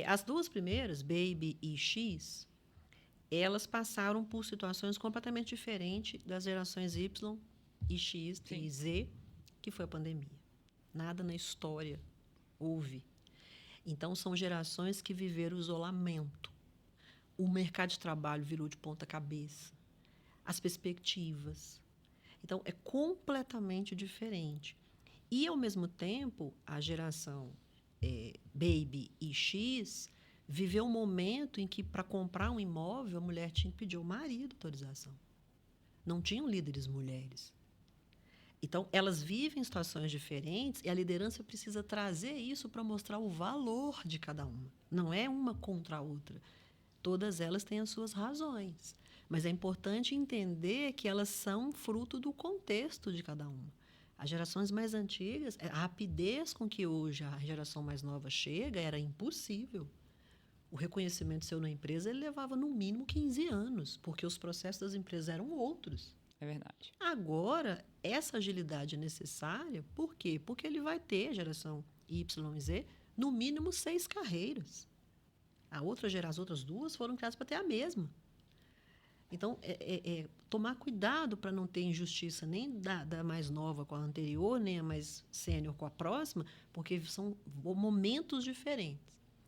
As duas primeiras, Baby e X, elas passaram por situações completamente diferentes das gerações Y e X e Z, que foi a pandemia. Nada na história houve. Então, são gerações que viveram o isolamento. O mercado de trabalho virou de ponta cabeça. As perspectivas. Então, é completamente diferente. E, ao mesmo tempo, a geração Baby e X viveu um momento em que, para comprar um imóvel, a mulher tinha que pedir ao marido autorização. Não tinham líderes mulheres. Então, elas vivem situações diferentes e a liderança precisa trazer isso para mostrar o valor de cada uma. Não é uma contra a outra. Todas elas têm as suas razões. Mas é importante entender que elas são fruto do contexto de cada uma. As gerações mais antigas, a rapidez com que hoje a geração mais nova chega era impossível. O reconhecimento seu na empresa ele levava no mínimo 15 anos, porque os processos das empresas eram outros. É verdade. Agora, essa agilidade é necessária, por quê? Porque ele vai ter, a geração Y e Z, no mínimo 6 carreiras. As outras 2 foram criadas para ter a mesma. Então, tomar cuidado para não ter injustiça nem da mais nova com a anterior, nem a mais sênior com a próxima, porque são momentos diferentes.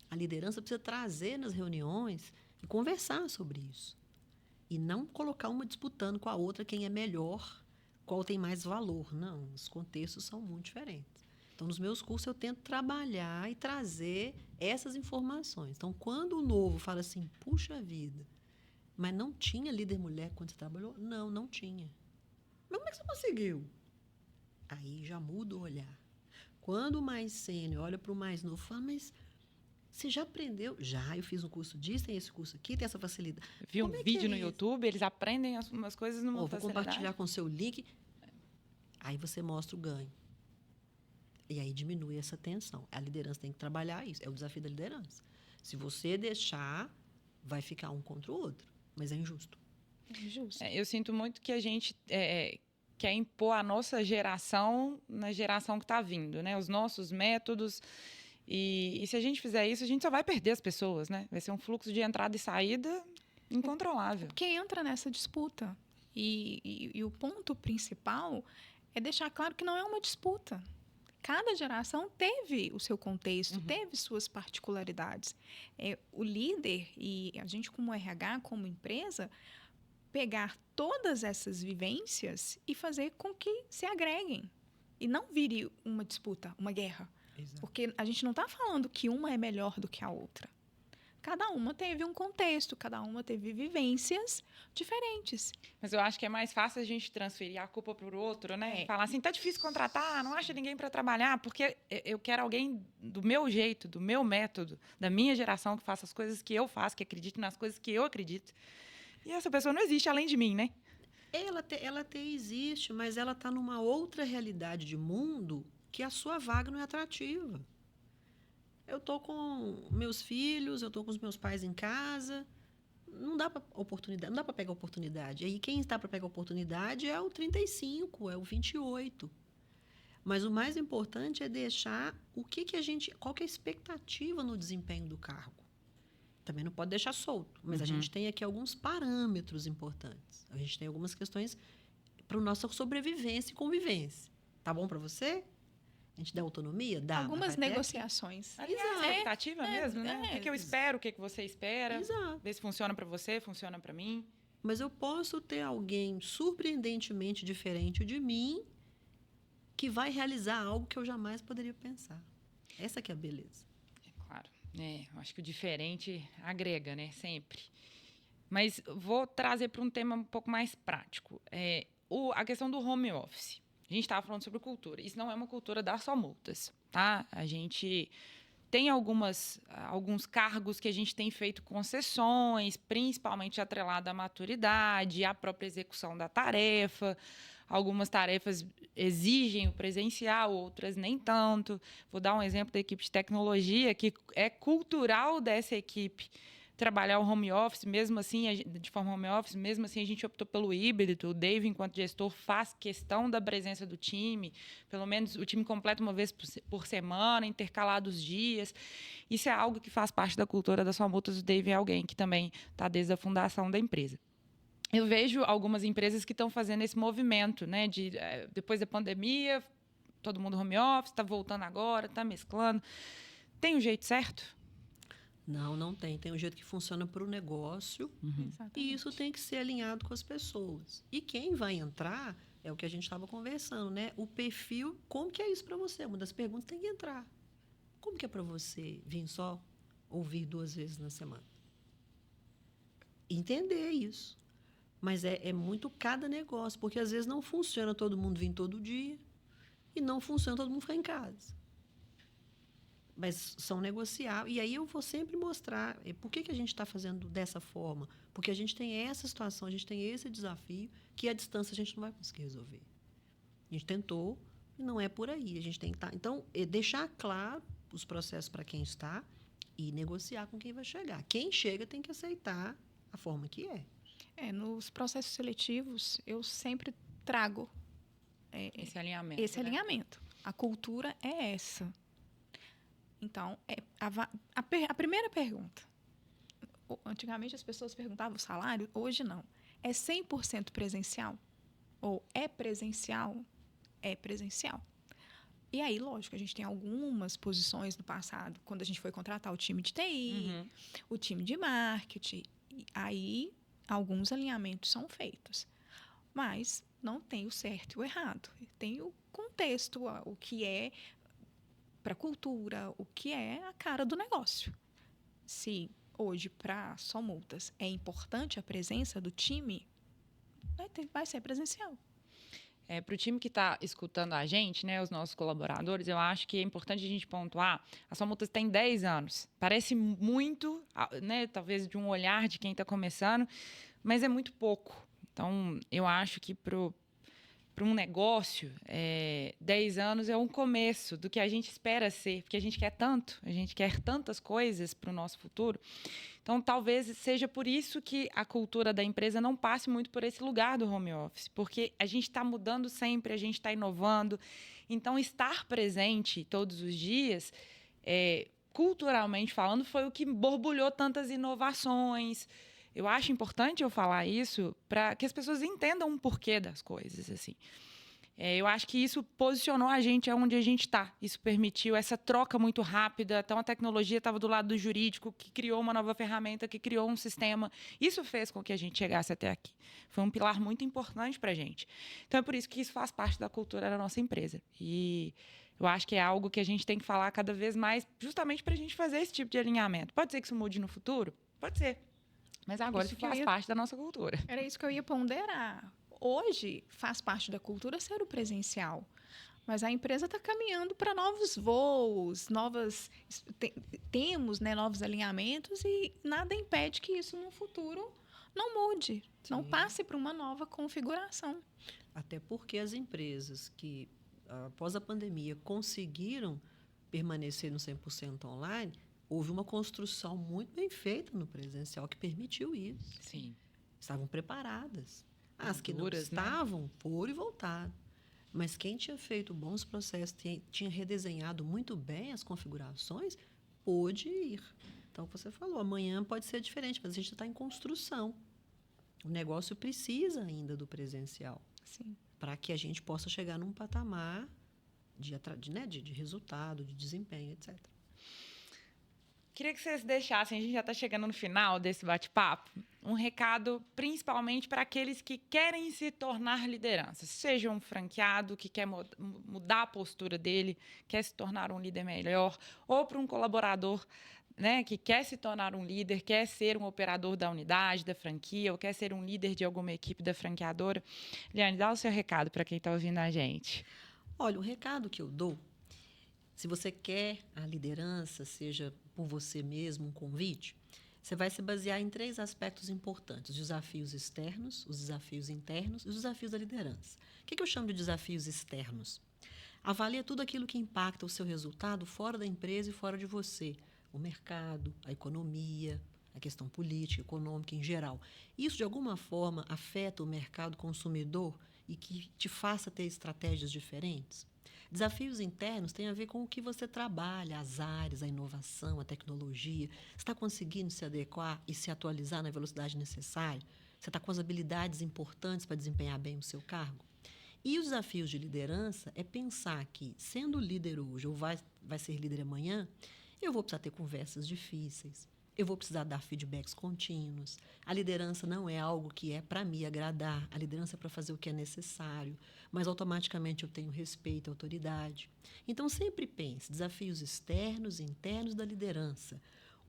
A liderança precisa trazer nas reuniões e conversar sobre isso. E não colocar uma disputando com a outra quem é melhor, qual tem mais valor. Não, os contextos são muito diferentes. Então, nos meus cursos, eu tento trabalhar e trazer essas informações. Então, quando o novo fala assim, puxa vida, mas não tinha líder mulher quando você trabalhou? Não, não tinha. Mas como é que você conseguiu? Aí já muda o olhar. Quando o mais sênior olha para o mais novo, fala, mas você já aprendeu? Já, eu fiz um curso disso, tem esse curso aqui, tem essa facilidade. Vi um vídeo no YouTube, eles aprendem umas coisas numa vou facilidade. Compartilhar com o seu link. Aí você mostra o ganho. E aí diminui essa tensão. A liderança tem que trabalhar isso. É o desafio da liderança. Se você deixar, vai ficar um contra o outro. Mas é injusto. É injusto. Eu sinto muito que a gente quer impor a nossa geração na geração que está vindo, né? Os nossos métodos. E se a gente fizer isso, a gente só vai perder as pessoas, né? Vai ser um fluxo de entrada e saída incontrolável. Porque entra nessa disputa. E o ponto principal é deixar claro que não é uma disputa. Cada geração teve o seu contexto, teve suas particularidades. O líder e a gente como RH, como empresa, pegar todas essas vivências e fazer com que se agreguem. E não vire uma disputa, uma guerra. Exato. Porque a gente não está falando que uma é melhor do que a outra. Cada uma teve um contexto, cada uma teve vivências diferentes. Mas eu acho que é mais fácil a gente transferir a culpa para o outro, né? Falar assim, tá difícil contratar, não acha ninguém para trabalhar, porque eu quero alguém do meu jeito, do meu método, da minha geração, que faça as coisas que eu faço, que acredite nas coisas que eu acredito. E essa pessoa não existe além de mim, né? Ela até existe, mas ela está numa outra realidade de mundo que a sua vaga não é atrativa. Eu estou com meus filhos, eu estou com os meus pais em casa, não dá para oportunidade, não dá para pegar oportunidade. Aí quem está para pegar oportunidade é o 35, é o 28. Mas o mais importante é deixar qual que é a expectativa no desempenho do cargo. Também não pode deixar solto, mas a gente tem aqui alguns parâmetros importantes. A gente tem algumas questões para a nossa sobrevivência e convivência. Tá bom para você? A gente dá autonomia? Dá. Algumas negociações. Aliás, expectativa mesmo, né? O que eu espero, o que você espera. Exato. Ver se funciona para você, funciona para mim. Mas eu posso ter alguém surpreendentemente diferente de mim que vai realizar algo que eu jamais poderia pensar. Essa que é a beleza. Claro. Eu acho que o diferente agrega, né? Sempre. Mas vou trazer para um tema um pouco mais prático. A questão do home office. A gente estava falando sobre cultura. Isso não é uma cultura das só multas, tá? A gente tem alguns cargos que a gente tem feito concessões, principalmente atrelada à maturidade, à própria execução da tarefa. Algumas tarefas exigem o presencial, outras nem tanto. Vou dar um exemplo da equipe de tecnologia, que é cultural dessa equipe trabalhar o home office, mesmo assim, de forma home office, mesmo assim a gente optou pelo híbrido. O Dave, enquanto gestor, faz questão da presença do time, pelo menos o time completo uma vez por semana, intercalados dias. Isso é algo que faz parte da cultura da Só Multas. O Dave é alguém que também está desde a fundação da empresa. Eu vejo algumas empresas que estão fazendo esse movimento, né, depois da pandemia, todo mundo home office, está voltando agora, está mesclando. Tem um jeito certo? Não tem. Tem um jeito que funciona para o negócio. E isso tem que ser alinhado com as pessoas. E quem vai entrar é o que a gente estava conversando, né? O perfil, como que é isso para você? Uma das perguntas tem que entrar. Como que é para você vir só ou vir 2 vezes na semana? Entender isso. Mas é muito cada negócio, porque às vezes não funciona todo mundo vir todo dia e não funciona todo mundo ficar em casa. Mas são negociáveis. E aí eu vou sempre mostrar por que a gente está fazendo dessa forma. Porque a gente tem essa situação, a gente tem esse desafio que à distância a gente não vai conseguir resolver. A gente tentou e não é por aí. A gente tem que estar... Então, deixar claro os processos para quem está e negociar com quem vai chegar. Quem chega tem que aceitar a forma que é. Nos processos seletivos, eu sempre trago esse alinhamento. Esse alinhamento. A cultura é essa. Então, a primeira pergunta. Antigamente as pessoas perguntavam o salário, hoje não. É 100% presencial? Ou é presencial? É presencial. E aí, lógico, a gente tem algumas posições no passado, quando a gente foi contratar o time de TI, o time de marketing, aí alguns alinhamentos são feitos. Mas não tem o certo e o errado. Tem o contexto, o que é para a cultura, o que é a cara do negócio. Se hoje, para Só Multas, é importante a presença do time, vai ser presencial. Para o time que está escutando a gente, né, os nossos colaboradores, eu acho que é importante a gente pontuar, a Só Multas tem 10 anos. Parece muito, né, talvez de um olhar de quem está começando, mas é muito pouco. Então, eu acho que para um negócio, 10 anos é um começo do que a gente espera ser, porque a gente quer tanto, a gente quer tantas coisas para o nosso futuro. Então, talvez seja por isso que a cultura da empresa não passe muito por esse lugar do home office, porque a gente está mudando sempre, a gente está inovando. Então, estar presente todos os dias, culturalmente falando, foi o que borbulhou tantas inovações. Eu acho importante eu falar isso para que as pessoas entendam o porquê das coisas, assim. Eu acho que isso posicionou a gente onde a gente está. Isso permitiu essa troca muito rápida. Então, a tecnologia estava do lado do jurídico, que criou uma nova ferramenta, que criou um sistema. Isso fez com que a gente chegasse até aqui. Foi um pilar muito importante para a gente. Então, é por isso que isso faz parte da cultura da nossa empresa. E eu acho que é algo que a gente tem que falar cada vez mais, justamente para a gente fazer esse tipo de alinhamento. Pode ser que isso mude no futuro? Pode ser. Mas agora isso faz parte da nossa cultura. Era isso que eu ia ponderar. Hoje, faz parte da cultura ser o presencial. Mas a empresa está caminhando para novos voos, temos, né, novos alinhamentos e nada impede que isso no futuro não mude, não passe para uma nova configuração. Até porque as empresas que após a pandemia, conseguiram permanecer no 100% online, houve uma construção muito bem feita no presencial que permitiu isso. Sim. Estavam preparadas. As que não Duras, né? estavam, foram e voltaram. Mas quem tinha feito bons processos, tinha redesenhado muito bem as configurações, pôde ir. Então, você falou, amanhã pode ser diferente, mas a gente está em construção. O negócio precisa ainda do presencial. Sim. Para que a gente possa chegar num patamar de resultado, de desempenho, etc. Queria que vocês deixassem, a gente já está chegando no final desse bate-papo, um recado principalmente para aqueles que querem se tornar liderança. Seja um franqueado que quer mudar a postura dele, quer se tornar um líder melhor, ou para um colaborador, né, que quer se tornar um líder, quer ser um operador da unidade, da franquia, ou quer ser um líder de alguma equipe da franqueadora. Eliane, dá o seu recado para quem está ouvindo a gente. Olha, o recado que eu dou, se você quer a liderança, seja por você mesmo, um convite, você vai se basear em 3 aspectos importantes: os desafios externos, os desafios internos e os desafios da liderança. O que eu chamo de desafios externos? Avalia tudo aquilo que impacta o seu resultado fora da empresa e fora de você. O mercado, a economia, a questão política, econômica em geral. Isso, de alguma forma, afeta o mercado consumidor e que te faça ter estratégias diferentes? Desafios internos têm a ver com o que você trabalha, as áreas, a inovação, a tecnologia. Você está conseguindo se adequar e se atualizar na velocidade necessária? Você está com as habilidades importantes para desempenhar bem o seu cargo? E os desafios de liderança é pensar que, sendo líder hoje ou vai ser líder amanhã, eu vou precisar ter conversas difíceis, eu vou precisar dar feedbacks contínuos. A liderança não é algo que é para me agradar, a liderança é para fazer o que é necessário, mas automaticamente eu tenho respeito à autoridade. Então, sempre pense, desafios externos e internos da liderança.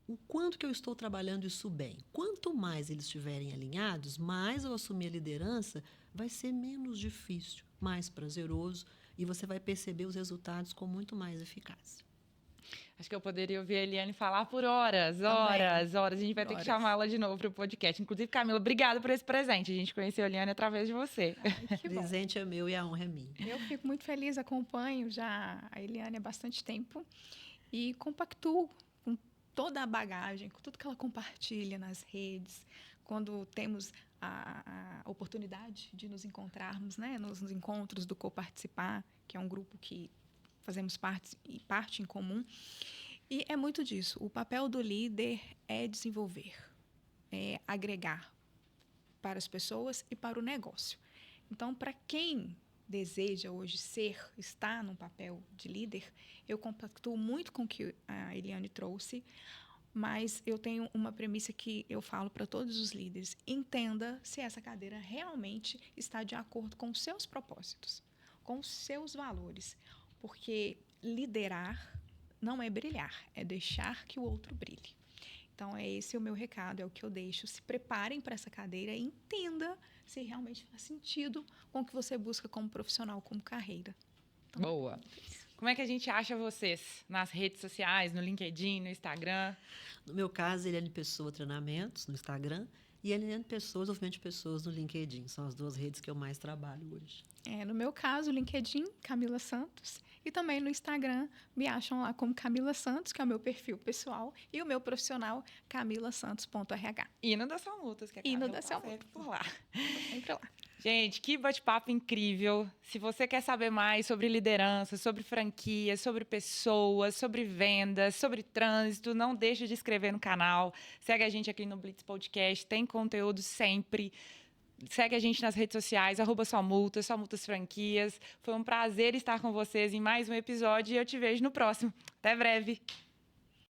O quanto que eu estou trabalhando isso bem. Quanto mais eles estiverem alinhados, mais eu assumir a liderança, vai ser menos difícil, mais prazeroso, e você vai perceber os resultados com muito mais eficácia. Acho que eu poderia ouvir a Eliane falar por horas. A gente vai ter que chamá-la de novo para o podcast. Inclusive, Camila, obrigada por esse presente. A gente conheceu a Eliane através de você. Ai, que bom. O presente é meu e a honra é minha. Eu fico muito feliz, acompanho já a Eliane há bastante tempo e compactuo com toda a bagagem, com tudo que ela compartilha nas redes, quando temos a oportunidade de nos encontrarmos, né, nos encontros do Coparticipar, que é um grupo que fazemos parte em comum. E é muito disso. O papel do líder é desenvolver, é agregar para as pessoas e para o negócio. Então, para quem deseja hoje estar num papel de líder, eu compactuo muito com o que a Eliane trouxe, mas eu tenho uma premissa que eu falo para todos os líderes: entenda se essa cadeira realmente está de acordo com os seus propósitos, com os seus valores. Porque liderar não é brilhar, é deixar que o outro brilhe. Então, é esse o meu recado, é o que eu deixo. Se preparem para essa cadeira e entenda se realmente faz sentido com o que você busca como profissional, como carreira. Então, boa. Como é que a gente acha vocês nas redes sociais, no LinkedIn, no Instagram? No meu caso, Eliane Pessoa Treinamentos, no Instagram, e Eliane Pessoa, Desenvolvimento de Pessoas, no LinkedIn. São as 2 redes que eu mais trabalho hoje. No meu caso, LinkedIn, Camila Santos, e também no Instagram, me acham lá como Camila Santos, que é o meu perfil pessoal, e o meu profissional, camilasantos.rh. E no da Salmutas, que é E no Camila da Salmutas. por lá. Sempre lá. Gente, que bate-papo incrível. Se você quer saber mais sobre liderança, sobre franquia, sobre pessoas, sobre vendas, sobre trânsito, não deixe de inscrever no canal. Segue a gente aqui no Blitz Podcast, tem conteúdo sempre. Segue a gente nas redes sociais, @Salmutas, Salmutas Franquias. Foi um prazer estar com vocês em mais um episódio e eu te vejo no próximo. Até breve!